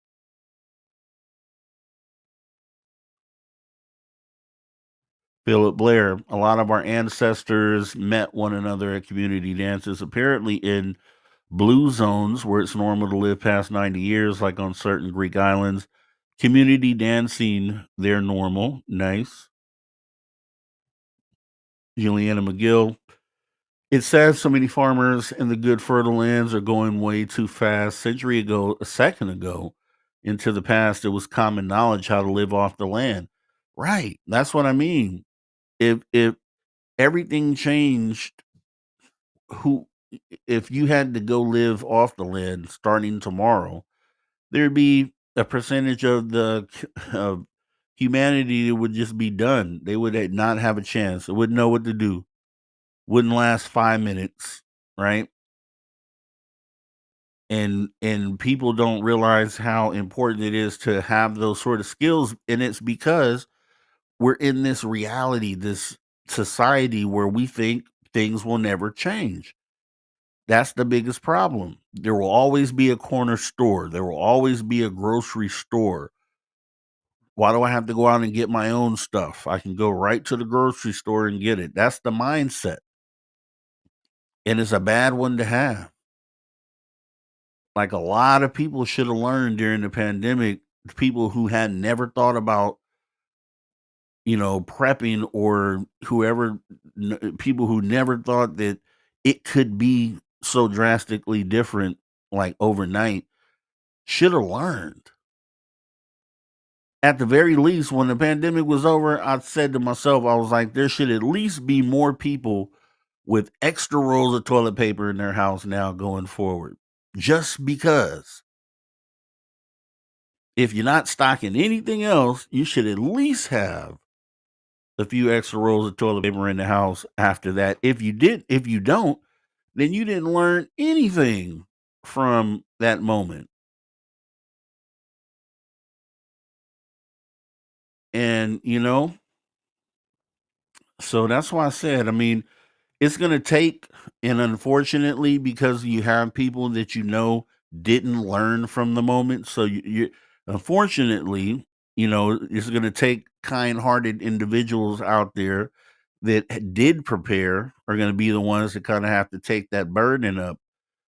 A: Philip Blair, a lot of our ancestors met one another at community dances, apparently in blue zones where it's normal to live past 90 years, like on certain Greek islands. Community dancing, they're normal. Nice. Juliana McGill. It's sad so many farmers in the good fertile lands are going way too fast. A second ago, into the past, it was common knowledge how to live off the land. Right. That's what I mean. If everything changed, who if you had to go live off the land starting tomorrow, there'd be a percentage of the of humanity that would just be done. They would not have a chance. They wouldn't know what to do. Wouldn't last 5 minutes, right? And people don't realize how important it is to have those sort of skills, and it's because we're in this reality, this society where we think things will never change. That's the biggest problem. There will always be a corner store. There will always be a grocery store. Why do I have to go out and get my own stuff? I can go right to the grocery store and get it. That's the mindset. And it's a bad one to have. Like, a lot of people should have learned during the pandemic, people who had never thought about, prepping, or people who never thought that it could be so drastically different, like overnight, should have learned. At the very least, when the pandemic was over, I said to myself, I was like, there should at least be more people with extra rolls of toilet paper in their house now going forward. Just because if you're not stocking anything else, you should at least have a few extra rolls of toilet paper in the house after that. If you don't, then you didn't learn anything from that moment. And, so that's why I said, I mean, it's gonna take, and unfortunately, because you have people that didn't learn from the moment, so you unfortunately, it's gonna take kind-hearted individuals out there that did prepare are gonna be the ones that kinda have to take that burden up,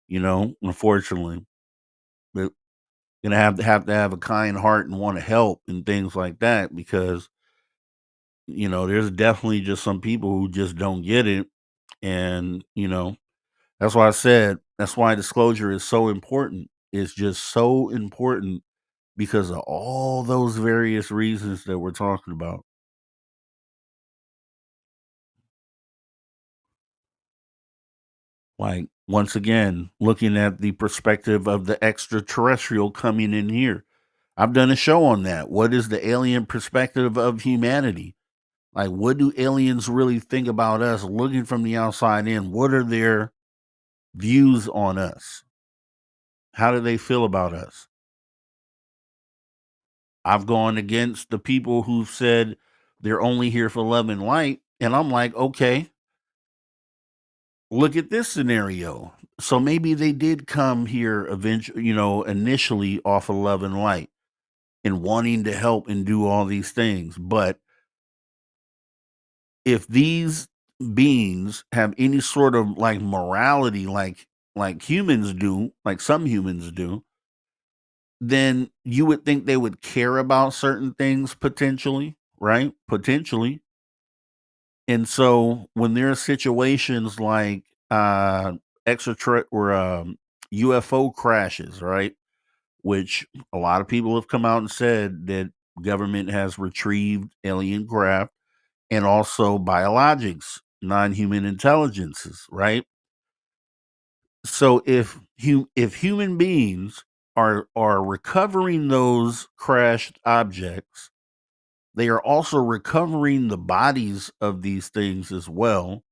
A: unfortunately. But gonna have a kind heart and wanna help and things like that because, there's definitely just some people who just don't get it, and, that's why I said that's why disclosure is so important. It's just so important because of all those various reasons that we're talking about. Like, once again, looking at the perspective of the extraterrestrial coming in here. I've done a show on that. What is the alien perspective of humanity? Like, what do aliens really think about us looking from the outside in? What are their views on us? How do they feel about us? I've gone against the people who've said they're only here for love and light. And I'm like, okay, look at this scenario. So maybe they did come here eventually, initially off of love and light and wanting to help and do all these things. But if these beings have any sort of like morality, like humans do, like some humans do, then you would think they would care about certain things potentially, right? Potentially. And so when there are situations like UFO crashes, right? Which a lot of people have come out and said that government has retrieved alien craft and also biologics, non-human intelligences, right? So if human beings are recovering those crashed objects, they are also recovering the bodies of these things as well.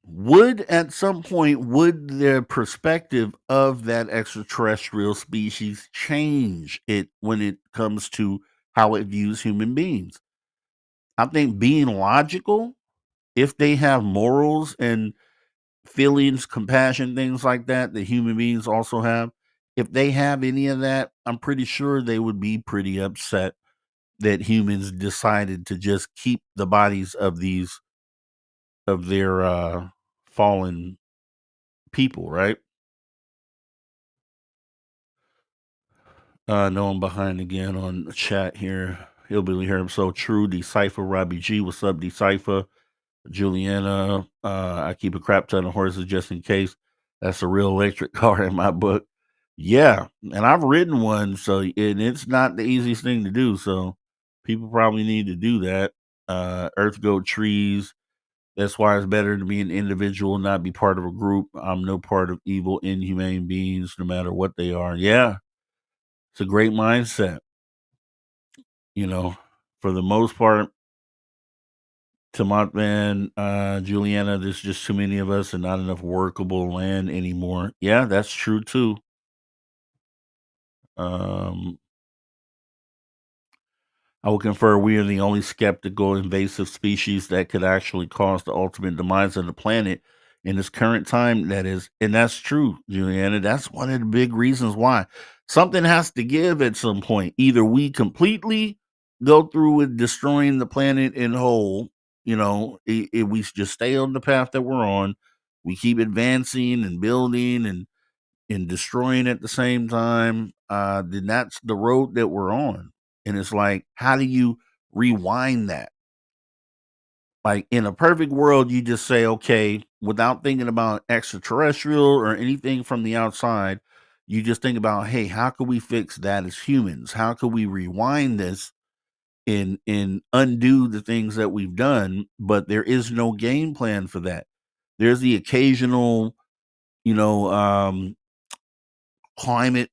A: Would at some point would the perspective of that extraterrestrial species change it when it comes to how it views human beings? I think being logical, if they have morals and feelings, compassion, things like that that human beings also have, if they have any of that, I'm pretty sure they would be pretty upset that humans decided to just keep the bodies of their fallen people, right? No, I'm behind again on the chat here. Hillbilly Herb, so true. Decipher, Robbie G. What's up, Decipher? Juliana, I keep a crap ton of horses just in case. That's a real electric car in my book. Yeah, and I've ridden one, so and it's not the easiest thing to do. So people probably need to do that. Earth goat trees. That's why it's better to be an individual, not be part of a group. I'm no part of evil, inhumane beings, no matter what they are. Yeah, it's a great mindset. You know, for the most part, to my man, Juliana, there's just too many of us and not enough workable land anymore. Yeah, that's true too. Um, I would confer we are the only skeptical invasive species that could actually cause the ultimate demise of the planet in this current time. That is, and that's true, Juliana. That's one of the big reasons why something has to give at some point. Either we completely go through with destroying the planet in whole, if we just stay on the path that we're on, we keep advancing and building and destroying at the same time, then that's the road that we're on. And it's like, how do you rewind that? Like in a perfect world, you just say, okay, without thinking about extraterrestrial or anything from the outside, you just think about, hey, how can we fix that as humans? How can we rewind this and undo the things that we've done? But there is no game plan for that. There's the occasional, you know, climate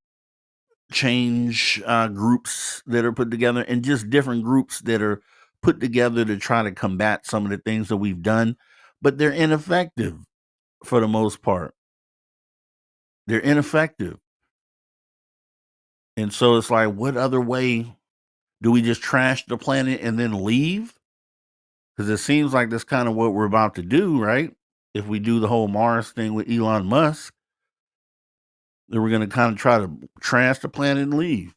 A: change groups that are put together and just different groups that are put together to try to combat some of the things that we've done, but they're ineffective for the most part. They're ineffective. And so it's like, what other way do we just trash the planet and then leave? Because it seems like that's kind of what we're about to do, right? If we do the whole Mars thing with Elon Musk, then we're going to kind of try to trash the planet and leave.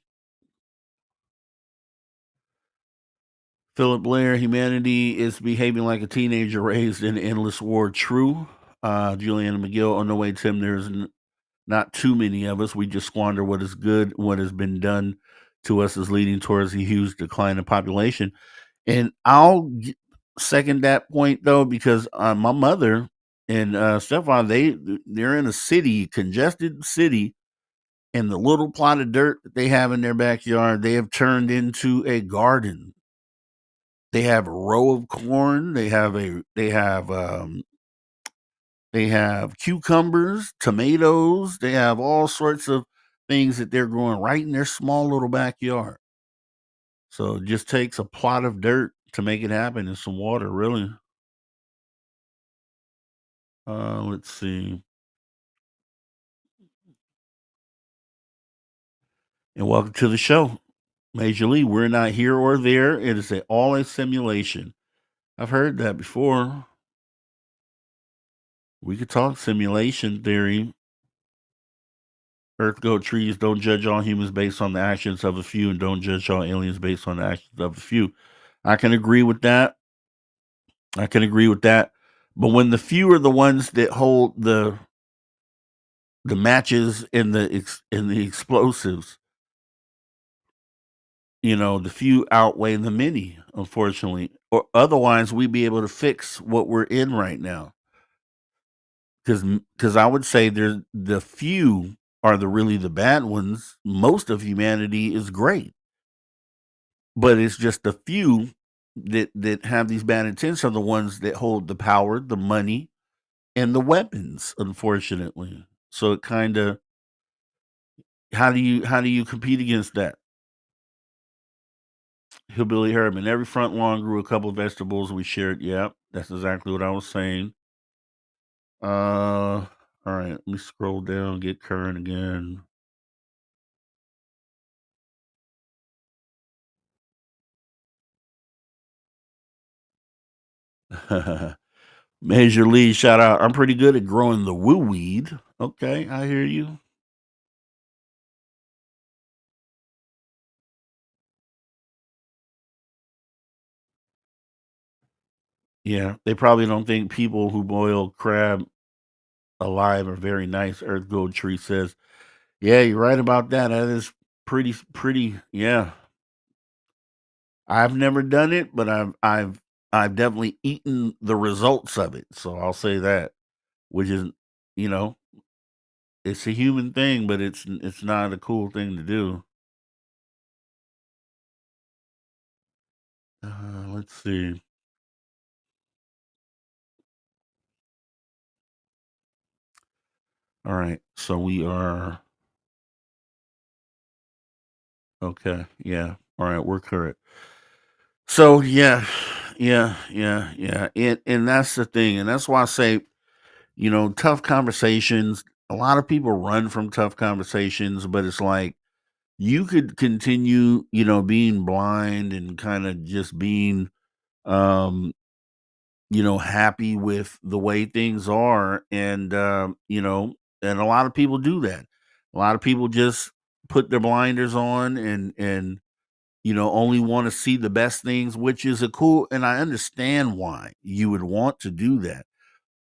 A: Philip Blair, humanity is behaving like a teenager raised in endless war. True. Juliana McGill, on the way, Tim, there's not too many of us. We just squander what is good. What has been done to us is leading towards a huge decline in population. And second that point, though, because my mother and stepfather, they're in a city, congested city, and the little plot of dirt that they have in their backyard, they have turned into a garden. They have a row of corn. They have cucumbers, tomatoes. They have all sorts of things that they're growing right in their small little backyard. So it just takes a plot of dirt to make it happen and some water, really. Let's see. And welcome to the show. Major League, we're not here or there. It is all a simulation. I've heard that before. We could talk simulation theory. Earth goat trees, don't judge all humans based on the actions of a few, and don't judge all aliens based on the actions of a few. I can agree with that. I can agree with that. But when the few are the ones that hold the matches and the explosives, the few outweigh the many, unfortunately. Or otherwise we'd be able to fix what we're in right now. Because I would say there's the few are the really the bad ones. Most of humanity is great, but it's just the few that have these bad intents are the ones that hold the power, the money, and the weapons. Unfortunately, so it kind of how do you compete against that? Hillbilly Herb. Every front lawn grew a couple of vegetables we shared. Yep, that's exactly what I was saying. All right, let me scroll down, get current again. Major Lee, shout out. I'm pretty good at growing the woo weed. Okay, I hear you. Yeah, they probably don't think people who boil crab alive are very nice. Earth Gold Tree says, "Yeah, you're right about that. That is pretty. Yeah, I've never done it, but I've definitely eaten the results of it. So I'll say that, which is, you know, it's a human thing, but it's not a cool thing to do. Let's see. All right, so we are okay. Yeah. All right, we're correct. So yeah, yeah. And that's the thing, and that's why I say, tough conversations. A lot of people run from tough conversations, but it's like you could continue, being blind and kind of just being, um, happy with the way things are, and a lot of people do that. A lot of people just put their blinders on and only want to see the best things, which is a cool, and I understand why you would want to do that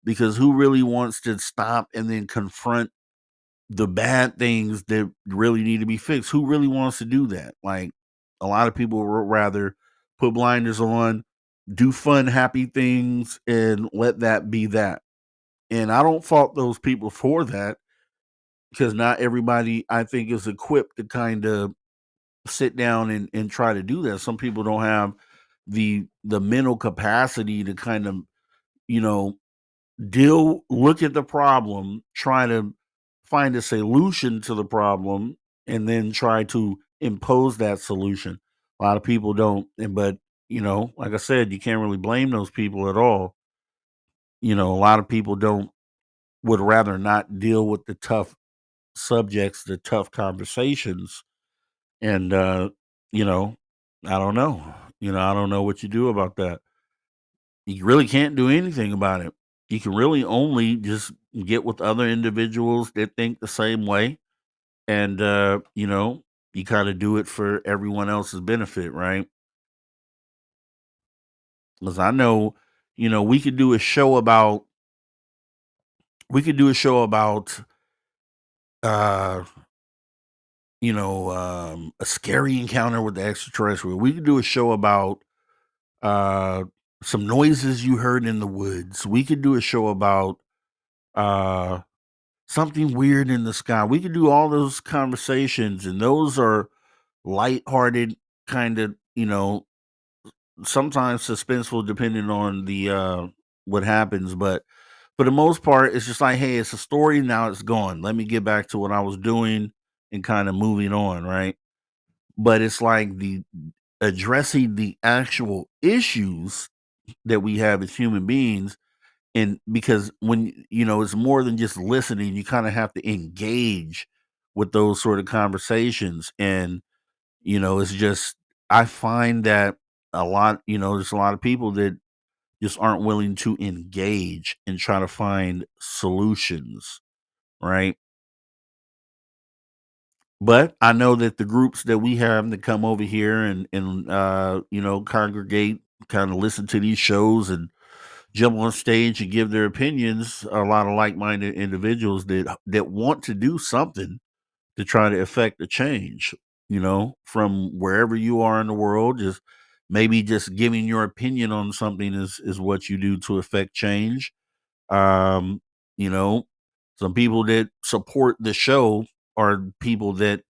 A: because who really wants to stop and then confront the bad things that really need to be fixed? Who really wants to do that? Like a lot of people would rather put blinders on, do fun, happy things, and let that be that. And I don't fault those people for that because not everybody, I think, is equipped to kind of sit down and try to do that. Some people don't have the mental capacity to kind of, you know, look at the problem, try to find a solution to the problem, and then try to impose that solution. A lot of people don't, but like I said, you can't really blame those people at all. A lot of people don't would rather not deal with the tough subjects, the tough conversations, and you know, I don't know. I don't know what you do about that. You really can't do anything about it. You can really only just get with other individuals that think the same way, and you kind of do it for everyone else's benefit, right? Because I know, we could do a show about uh a scary encounter with the extraterrestrial. We could do a show about uh some noises you heard in the woods. We could do a show about uh something weird in the sky. We could do all those conversations, and those are lighthearted, kind of, sometimes suspenseful depending on the what happens, but for the most part it's just like, hey, it's a story, now it's gone. Let me get back to what I was doing and kind of moving on, right? But it's like the addressing the actual issues that we have as human beings, and because when it's more than just listening, you kind of have to engage with those sort of conversations. And it's just, I find that a lot, there's a lot of people that just aren't willing to engage and try to find solutions, right? But I know that the groups that we have that come over here and congregate, kind of listen to these shows and jump on stage and give their opinions, are a lot of like-minded individuals that want to do something to try to affect a change, from wherever you are in the world. Just maybe just giving your opinion on something is what you do to affect change. Um, You know, some people that support the show are people that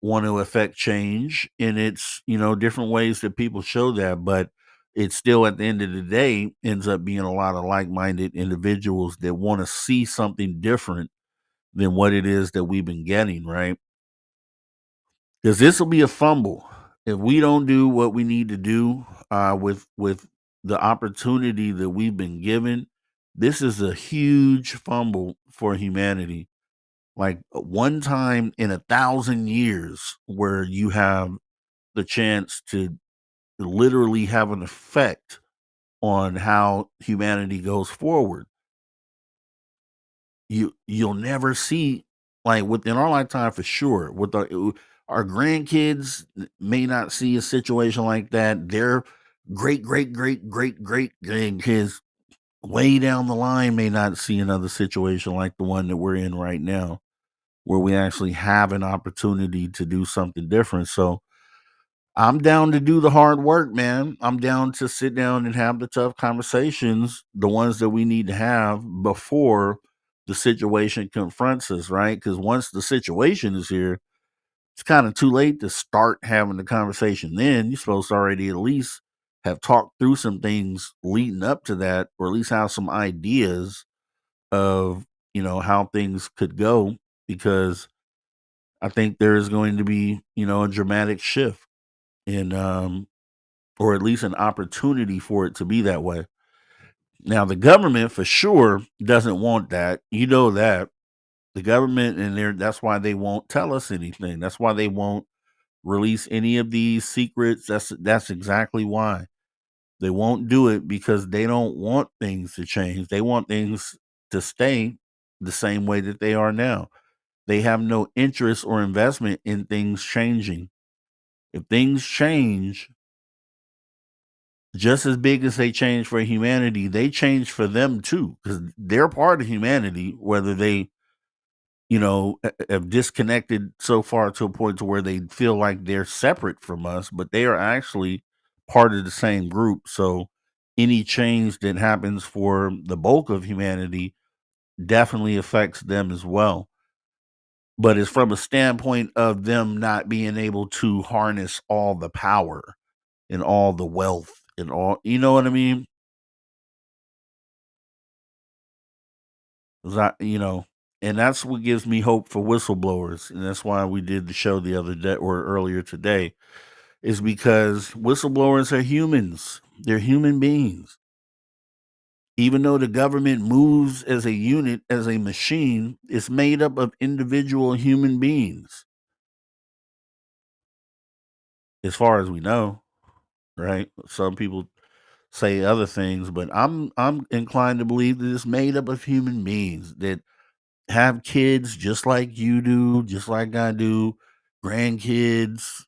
A: want to affect change, and it's, different ways that people show that, but it's still at the end of the day ends up being a lot of like-minded individuals that want to see something different than what it is that we've been getting, right? Because this will be a fumble if we don't do what we need to do with the opportunity that we've been given. This is a huge fumble for humanity, like one time in 1,000 years where you have the chance to literally have an effect on how humanity goes forward. You'll never see, like, within our lifetime for sure. With our grandkids may not see a situation like that. Their great great great great great grandkids way down the line may not see another situation like the one that we're in right now, where we actually have an opportunity to do something different. So I'm down to do the hard work, man. I'm down to sit down and have the tough conversations, the ones that we need to have before the situation confronts us, right? Because once the situation is here, it's kind of too late to start having the conversation. Then you're supposed to already at least have talked through some things leading up to that, or at least have some ideas of, how things could go, because I think there is going to be, a dramatic shift in, or at least an opportunity for it to be that way. Now, the government for sure doesn't want that. You know that. The government, and that's why they won't tell us anything. That's why they won't release any of these secrets. That's exactly why. They won't do it, because they don't want things to change. They want things to stay the same way that they are now. They have no interest or investment in things changing. If things change, just as big as they change for humanity, they change for them too, because they're part of humanity, whether they, have disconnected so far to a point to where they feel like they're separate from us, but they are actually part of the same group. So any change that happens for the bulk of humanity definitely affects them as well. But it's from a standpoint of them not being able to harness all the power and all the wealth and all, you know what I mean? 'Cause and that's what gives me hope for whistleblowers, and that's why we did the show the other day or earlier today, is because whistleblowers are humans. They're human beings. Even though the government moves as a unit, as a machine, it's made up of individual human beings, as far as we know, right? Some people say other things, but I'm inclined to believe that it's made up of human beings that have kids just like you do, just like I do, grandkids.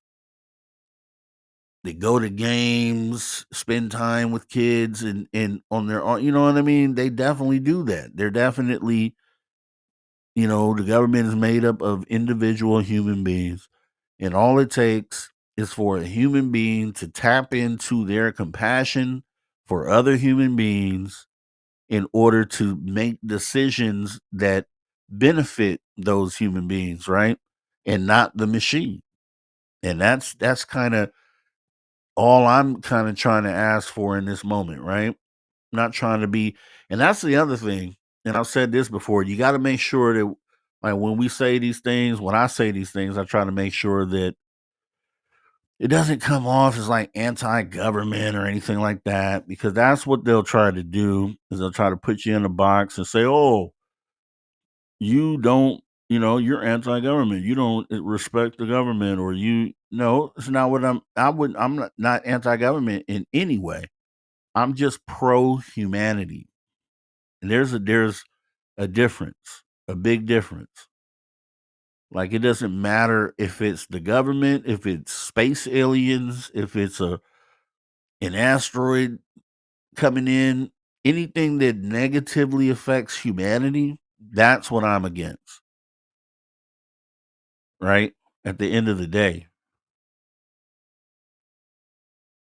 A: They go to games, spend time with kids, and on their own, you know what I mean? They definitely do that. They're definitely, the government is made up of individual human beings. And all it takes is for a human being to tap into their compassion for other human beings in order to make decisions that benefit those human beings, right? And not the machine. And that's kind of all I'm kind of trying to ask for in this moment, right? Not trying to be, and that's the other thing. And I've said this before, you got to make sure that, like, when we say these things, when I say these things, I try to make sure that it doesn't come off as like anti-government or anything like that, because that's what they'll try to do, is they'll try to put you in a box and say, "Oh, you don't, you're anti-government. You don't respect the government, or you." No, it's not what I'm not anti-government in any way. I'm just pro humanity. And there's a difference, a big difference. Like, it doesn't matter if it's the government, if it's space aliens, if it's an asteroid coming in, anything that negatively affects humanity, that's what I'm against, right? At the end of the day,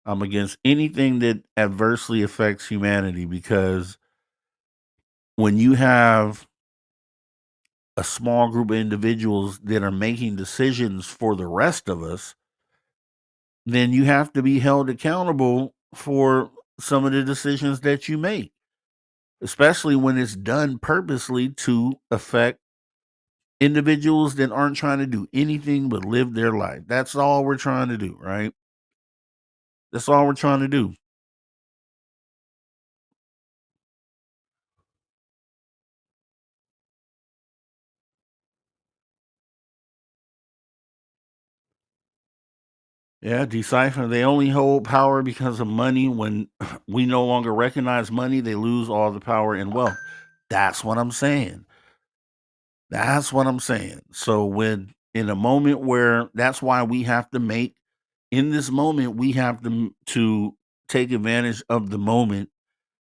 A: I'm against anything that adversely affects humanity, because when you have a small group of individuals that are making decisions for the rest of us, then you have to be held accountable for some of the decisions that you make, especially when it's done purposely to affect individuals that aren't trying to do anything but live their life. That's all we're trying to do, right? That's all we're trying to do. Yeah, decipher. They only hold power because of money. When we no longer recognize money, they lose all the power and wealth. That's what I'm saying. That's what I'm saying. So when in a moment where that's why we have to make in this moment we have to take advantage of the moment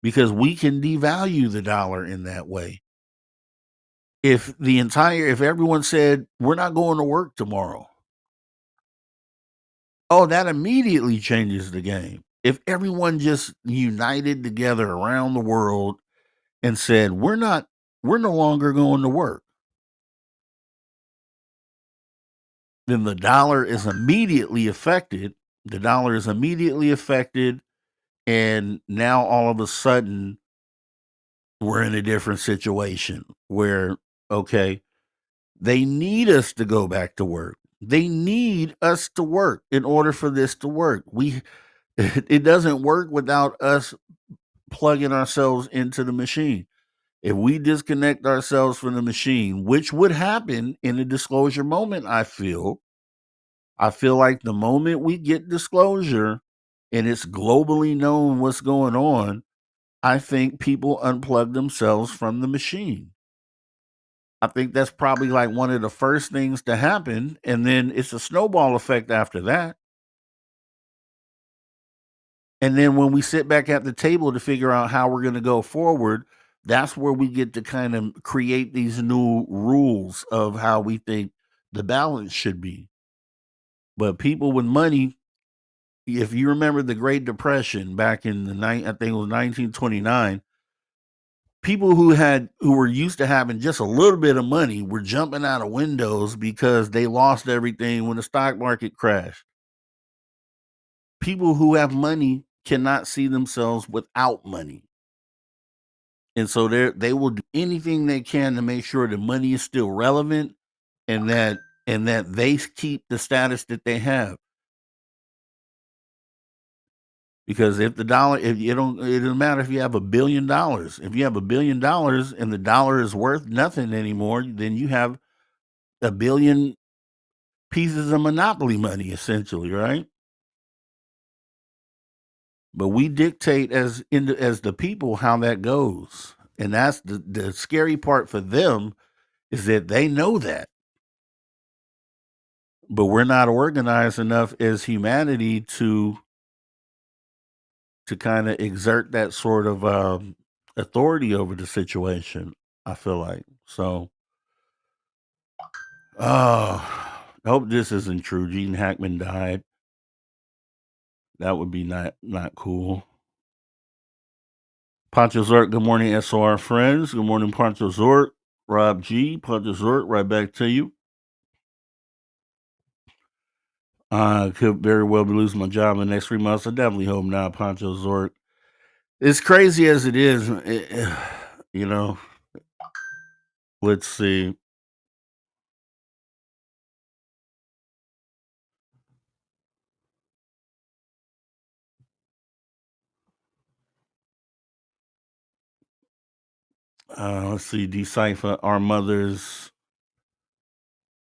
A: because we can devalue the dollar in that way. If everyone said we're not going to work tomorrow, oh, that immediately changes the game. If everyone just united together around the world and said we're no longer going to work, then the dollar is immediately affected. The dollar is immediately affected, and now all of a sudden we're in a different situation where, okay, they need us to go back to work. They need us to work in order for this to work. It doesn't work without us plugging ourselves into the machine. If we disconnect ourselves from the machine, which would happen in a disclosure moment, I feel like the moment we get disclosure and it's globally known what's going on, I think people unplug themselves from the machine. I think that's probably like one of the first things to happen. And then it's a snowball effect after that. And then when we sit back at the table to figure out how we're going to go forward, that's where we get to kind of create these new rules of how we think the balance should be. But people with money, if you remember the Great Depression back in I think it was 1929, people who were used to having just a little bit of money were jumping out of windows because they lost everything when the stock market crashed. People who have money cannot see themselves without money. And so they will do anything they can to make sure the money is still relevant and that they keep the status that they have. Because if the dollar, if you don't, it doesn't matter if you have $1 billion. If you have $1 billion and the dollar is worth nothing anymore, then you have a billion pieces of monopoly money, essentially, right? But we dictate as the people how that goes, and that's the scary part for them is that they know that, but we're not organized enough as humanity to kind of exert that sort of authority over the situation. I feel like so. I hope this isn't true. Gene Hackman died. That would be not cool. Pancho Zort, good morning, SOR friends. Good morning, Pancho Zort. Rob G, Pancho Zort, right back to you. I could very well be losing my job in the next 3 months. I definitely hope not, Pancho Zort. As crazy as it is, you know, let's see. Let's see. Decipher. Our mothers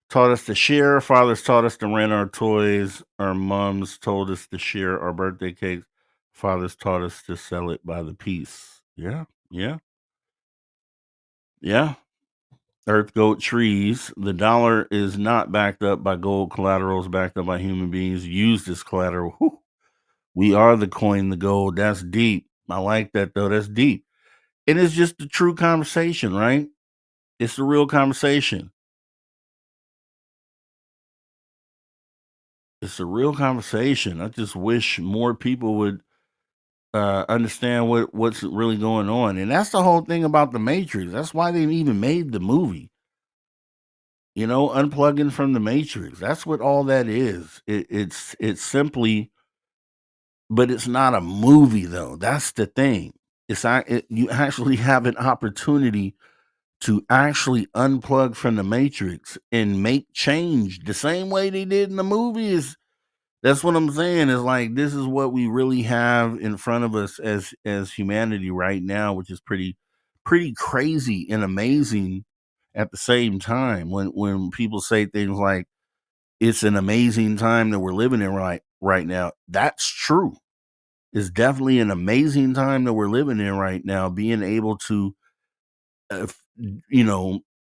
A: taught us to share. Our fathers taught us to rent our toys. Our moms told us to share our birthday cakes. Fathers taught us to sell it by the piece. Yeah, yeah, yeah. Earth, goat, trees. The dollar is not backed up by gold collaterals, backed up by human beings used as collateral. Whew. We are the coin, the gold. That's deep. I like that though. That's deep. And it's just a true conversation, right? It's the real conversation. It's a real conversation. I just wish more people would understand what's really going on. And that's the whole thing about the Matrix. That's why they even made the movie. Unplugging from the Matrix. That's what all that is. It's simply, but it's not a movie though. That's the thing. You actually have an opportunity to actually unplug from the Matrix and make change the same way they did in the movies. That's what I'm saying. Is like this is what we really have in front of us as humanity right now, which is pretty crazy and amazing at the same time. When people say things like it's an amazing time that we're living in right now, that's true. It's definitely an amazing time that we're living in right now. Being able to if,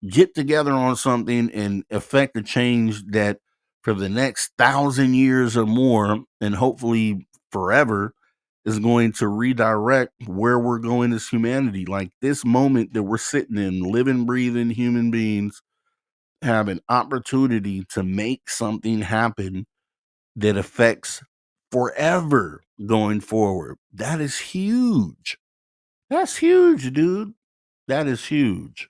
A: get together on something and affect a change that for the next 1,000 years or more, and hopefully forever, is going to redirect where we're going as humanity. Like this moment that we're sitting in, living, breathing human beings have an opportunity to make something happen that affects forever going forward. That is huge. That's huge, dude. That is huge.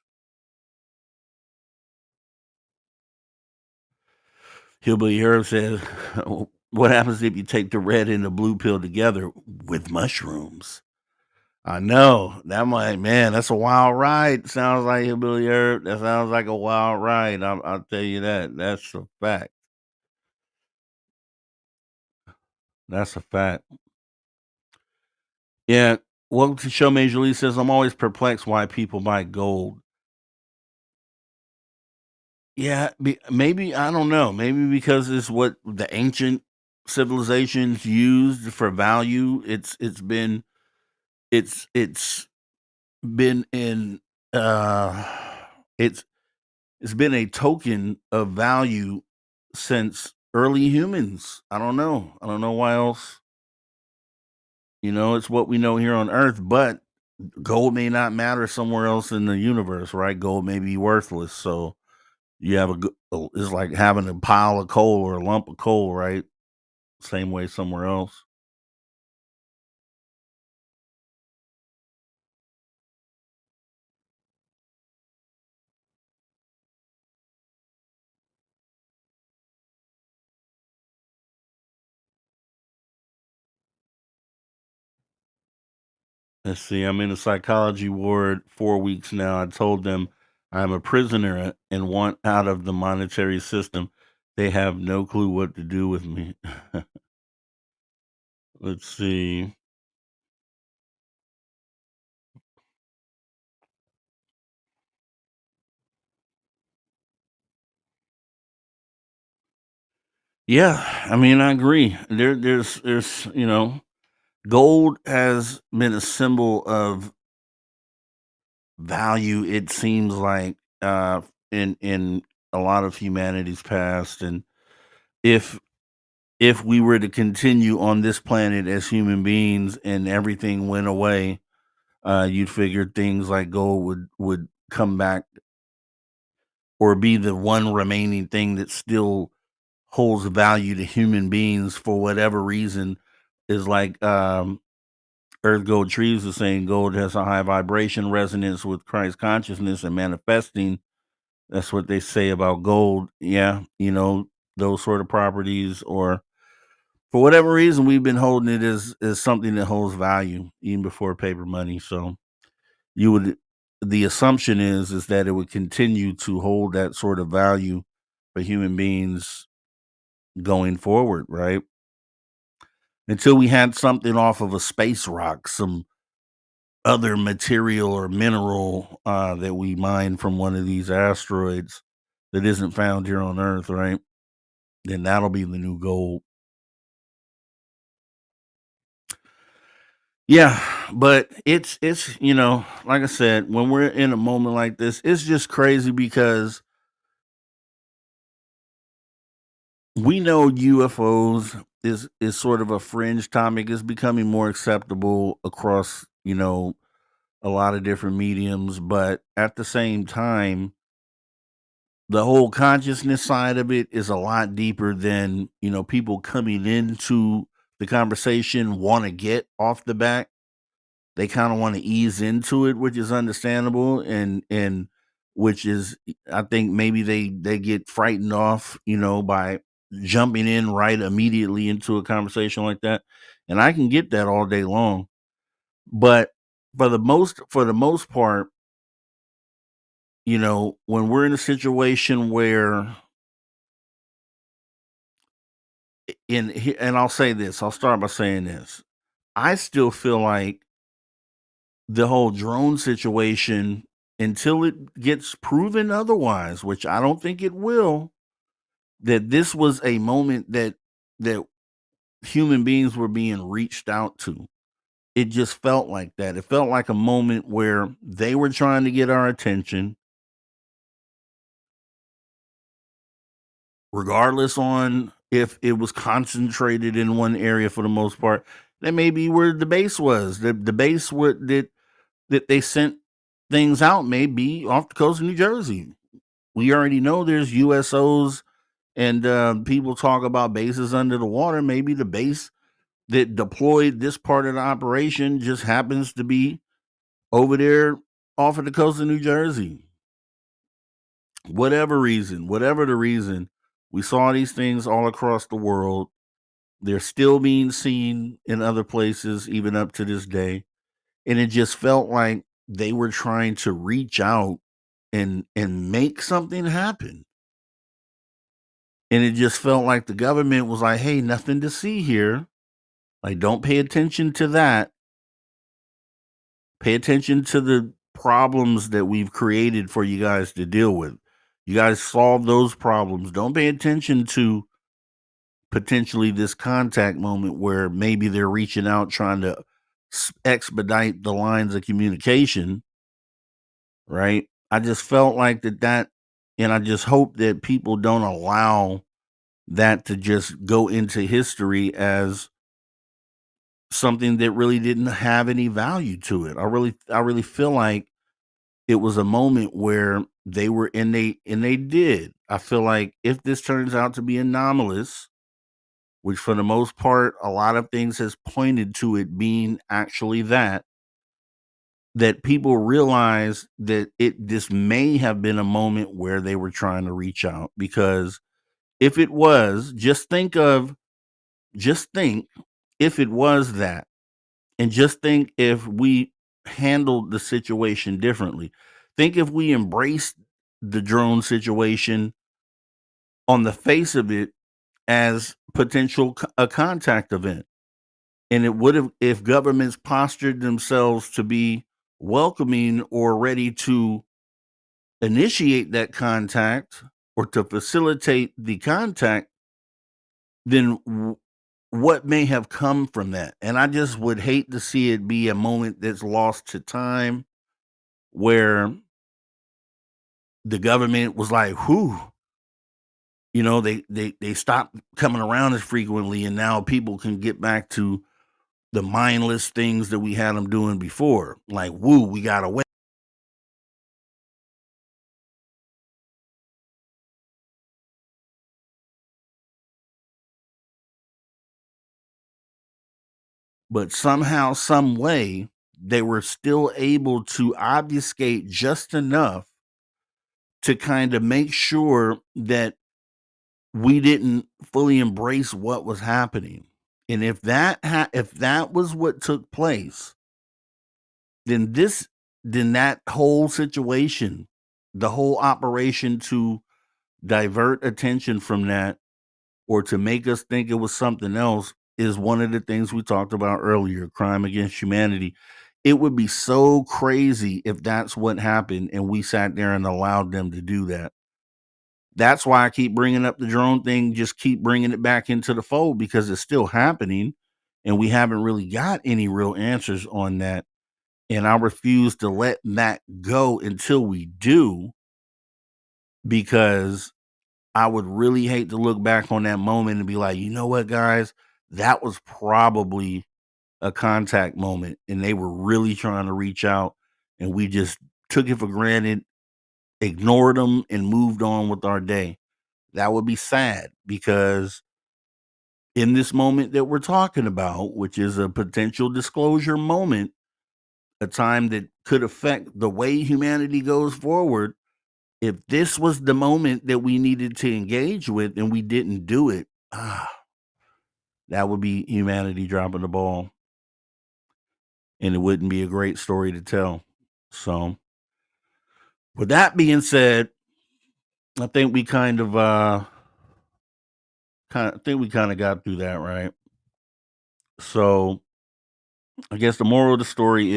A: Hillbilly Herb says, "What happens if you take the red and the blue pill together with mushrooms?" I know that might, man. That's a wild ride. Sounds like Hillbilly Herb. That sounds like a wild ride. I'll tell you that. That's a fact. That's a fact. Yeah. Welcome to the show. Major Lee says, "I'm always perplexed why people buy gold." Yeah, maybe I don't know. Maybe because it's what the ancient civilizations used for value. It's been in uh it's it's been a token of value since early humans. I don't know. I don't know why else. It's what we know here on Earth, but gold may not matter somewhere else in the universe, right? Gold may be worthless. So you have it's like having a pile of coal or a lump of coal, right? Same way somewhere else. Let's see. I'm in a psychology ward 4 weeks now. I told them I'm a prisoner and want out of the monetary system. They have no clue what to do with me. Let's see. Yeah, I mean, I agree. There's gold has been a symbol of value. It seems like in a lot of humanity's past, and if if we were to continue on this planet as human beings and everything went away, you'd figure things like gold would come back or be the one remaining thing that still holds value to human beings for whatever reason. Is like Earth Gold Trees is saying gold has a high vibration resonance with Christ consciousness and manifesting. That's what they say about gold. Yeah, those sort of properties, or for whatever reason, we've been holding it as something that holds value even before paper money. So you would the assumption is that it would continue to hold that sort of value for human beings going forward, right? Until we had something off of a space rock, some other material or mineral that we mine from one of these asteroids that isn't found here on Earth, right? Then that'll be the new gold. Yeah, but it's like I said, when we're in a moment like this, it's just crazy because we know UFOs is sort of a fringe topic. It's becoming more acceptable across, a lot of different mediums, but at the same time, the whole consciousness side of it is a lot deeper than, people coming into the conversation want to get off the bat. they kind of want to ease into it, which is understandable, and which is, I think maybe they get frightened off, by jumping in right immediately into a conversation like that, and I can get that all day long. But for the most part, when we're in a situation where, and I'll say this, I'll start by saying this. I still feel like the whole drone situation, until it gets proven otherwise, which I don't think it will, that this was a moment that human beings were being reached out to. It just felt like that. It felt like a moment where they were trying to get our attention, regardless on if it was concentrated in one area for the most part. That may be where the base was. The base that they sent things out may be off the coast of New Jersey. We already know there's USOs, and people talk about bases under the water. Maybe the base that deployed this part of the operation just happens to be over there off of the coast of New Jersey. Whatever the reason, we saw these things all across the world. They're still being seen in other places, even up to this day. And it just felt like they were trying to reach out and make something happen. And it just felt like the government was like, hey, nothing to see here. Like, don't pay attention to that. Pay attention to the problems that we've created for you guys to deal with. You guys solve those problems. Don't pay attention to potentially this contact moment where maybe they're reaching out trying to expedite the lines of communication, right? I just felt like that, and I just hope that people don't allow that to just go into history as something that really didn't have any value to it. I really feel like it was a moment where they were, and they did. I feel like if this turns out to be anomalous, which for the most part a lot of things has pointed to it being actually that people realize that this may have been a moment where they were trying to reach out, because if it was, just think if it was that, and just think if we handled the situation differently. Think if we embraced the drone situation on the face of it as potential a contact event. And it would have, if governments postured themselves to be welcoming or ready to initiate that contact or to facilitate the contact, then what may have come from that? And I just would hate to see it be a moment that's lost to time, where the government was like, whew, they stopped coming around as frequently, and now people can get back to the mindless things that we had them doing before. Like, woo, we got away. But somehow, some way, they were still able to obfuscate just enough to kind of make sure that we didn't fully embrace what was happening. And if that was what took place, then that whole situation, the whole operation to divert attention from that, or to make us think it was something else, is one of the things we talked about earlier, crime against humanity. It would be so crazy if that's what happened and we sat there and allowed them to do that. That's why I keep bringing up the drone thing, just keep bringing it back into the fold, because it's still happening and we haven't really got any real answers on that. And I refuse to let that go until we do, because I would really hate to look back on that moment and be like, you know what, guys, that was probably a contact moment and they were really trying to reach out, and we just took it for granted, ignored them, and moved on with our day. That would be sad, because in this moment that we're talking about, which is a potential disclosure moment, a time that could affect the way humanity goes forward. If this was the moment that we needed to engage with and we didn't do it, that would be humanity dropping the ball, and it wouldn't be a great story to tell. So, with that being said, I think we kind of got through that, right? So, I guess the moral of the story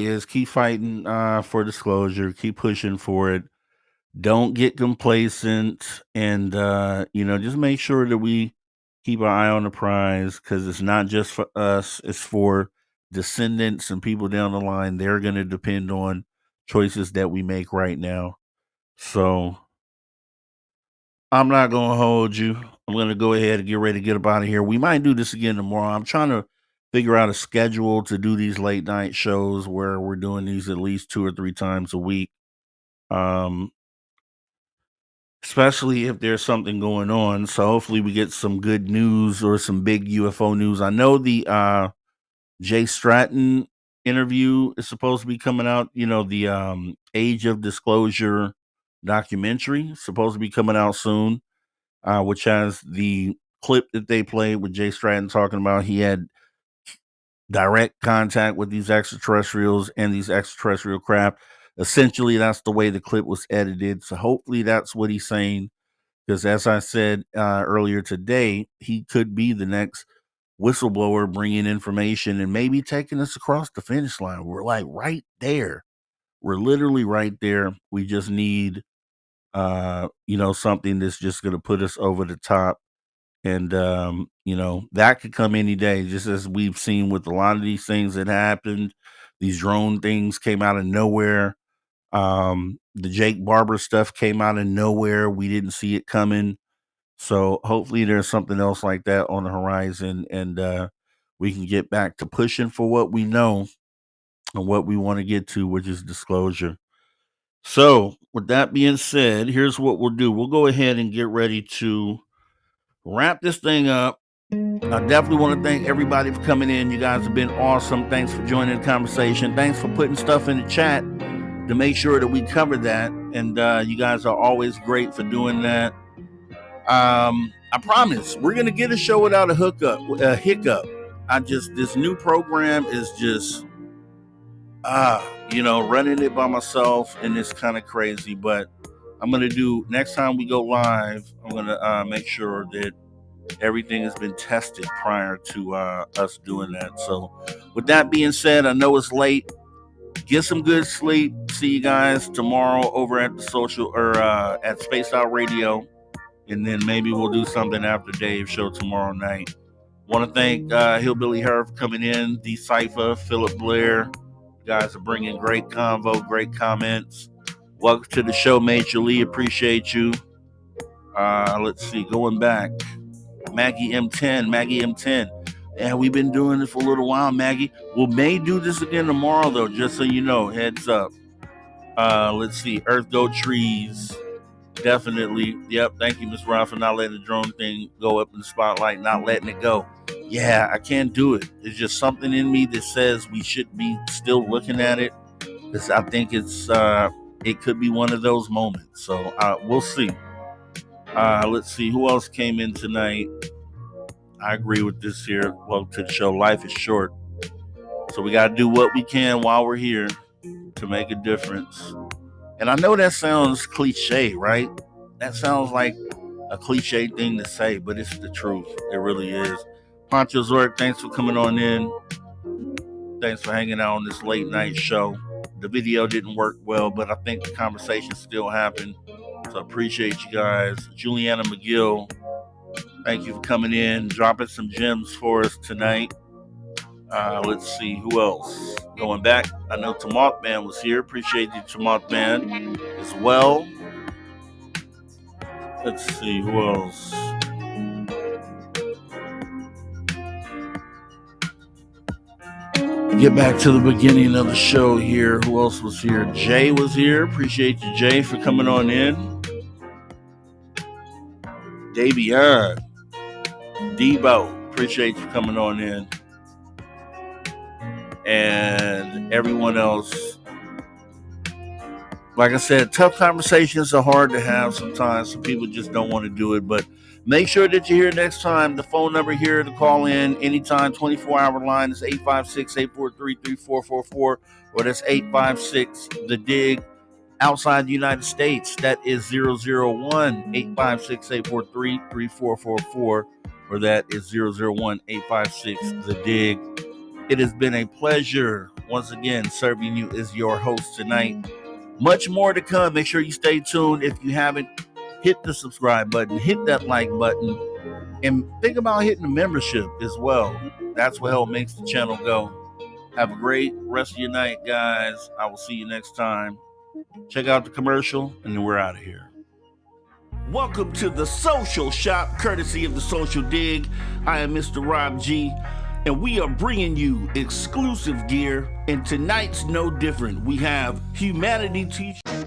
A: is keep fighting for disclosure, keep pushing for it. Don't get complacent, and just make sure that we keep our eye on the prize, because it's not just for us, it's for descendants and people down the line. They're going to depend on choices that we make right now. So I'm not going to hold you. I'm going to go ahead and get ready to get up out of here. We might do this again tomorrow. I'm trying to figure out a schedule to do these late night shows where we're doing these at least 2 or 3 times a week. Um, Especially if there's something going on. So hopefully we get some good news or some big UFO news. I know the Jay Stratton interview is supposed to be coming out. The Age of Disclosure documentary is supposed to be coming out soon, which has the clip that they played with Jay Stratton talking about he had direct contact with these extraterrestrials and these extraterrestrial craft. Essentially, that's the way the clip was edited. So hopefully that's what he's saying, because as I said earlier today, he could be the next whistleblower bringing information and maybe taking us across the finish line. We're like right there. We're literally right there. We just need, something that's just going to put us over the top. And, that could come any day, just as we've seen with a lot of these things that happened. These drone things came out of nowhere. The Jake Barber stuff came out of nowhere. We didn't see it coming. So hopefully there's something else like that on the horizon, and we can get back to pushing for what we know and what we want to get to, which is disclosure. So with that being said, here's what we'll do. We'll go ahead and get ready to wrap this thing up. I definitely want to thank everybody for coming in. You guys have been awesome. Thanks for joining the conversation. Thanks for putting stuff in the chat to make sure that we cover that. And you guys are always great for doing that. I promise we're gonna get a show without a hiccup. This new program is just running it by myself, and it's kind of crazy. But I'm gonna do next time we go live. I'm gonna make sure that everything has been tested prior to us doing that. So, with that being said, I know it's late. Get some good sleep. See you guys tomorrow over at the social or at Spaced Out Radio. And then maybe we'll do something after Dave's show tomorrow night. Want to thank Hillbilly Herb for coming in, Decipher, Philip Blair. You guys are bringing great convo, great comments. Welcome to the show, Major Lee. Appreciate you. Let's see, going back. Maggie M10. And we've been doing this for a little while, Maggie. We may do this again tomorrow, though, just so you know. Heads up. Let's see, Earth Go Trees. Definitely. Yep. Thank you, Ms. Ron, for not letting the drone thing go up in the spotlight, not letting it go. Yeah, I can't do it. It's just something in me that says we should be still looking at it, because I think it could be one of those moments. So we'll see. Let's see who else came in tonight. I agree with this here. Welcome to the show. Life is short, so we got to do what we can while we're here to make a difference. And I know that sounds cliche, right? That sounds like a cliche thing to say, but it's the truth. It really is. Poncho Zork, thanks for coming on in. Thanks for hanging out on this late night show. The video didn't work well, but I think the conversation still happened. So I appreciate you guys. Juliana McGill, thank you for coming in, dropping some gems for us tonight. Let's see who else. Going back, I know Tamark Man was here. Appreciate you, Tamark Man, as well. Let's see who else. Get back to the beginning of the show here. Who else was here? Jay was here. Appreciate you, Jay, for coming on in. Davion, Debo, appreciate you coming on in. and everyone else. Like I said, tough conversations are hard to have sometimes. Some people just don't want to do it, but make sure that you're here next time. The phone number here to call in anytime, 24-hour line is 856-843-3444, or that's 856-THE-DIGG. Outside the United States, that is 001-856-843-3444, or that is 001-856-THE-DIGG. It has been a pleasure once again serving you as your host tonight. Much more to come. Make sure you stay tuned. If you haven't, hit the subscribe button, hit that like button, and think about hitting the membership as well. That's what help makes the channel go. Have a great rest of your night, guys. I will see you next time. Check out the commercial, and then we're out of here. Welcome to the Social Shop, courtesy of the Social Dig. I am Mr. Rob G, and we are bringing you exclusive gear, and tonight's no different. We have Humanity t-shirts.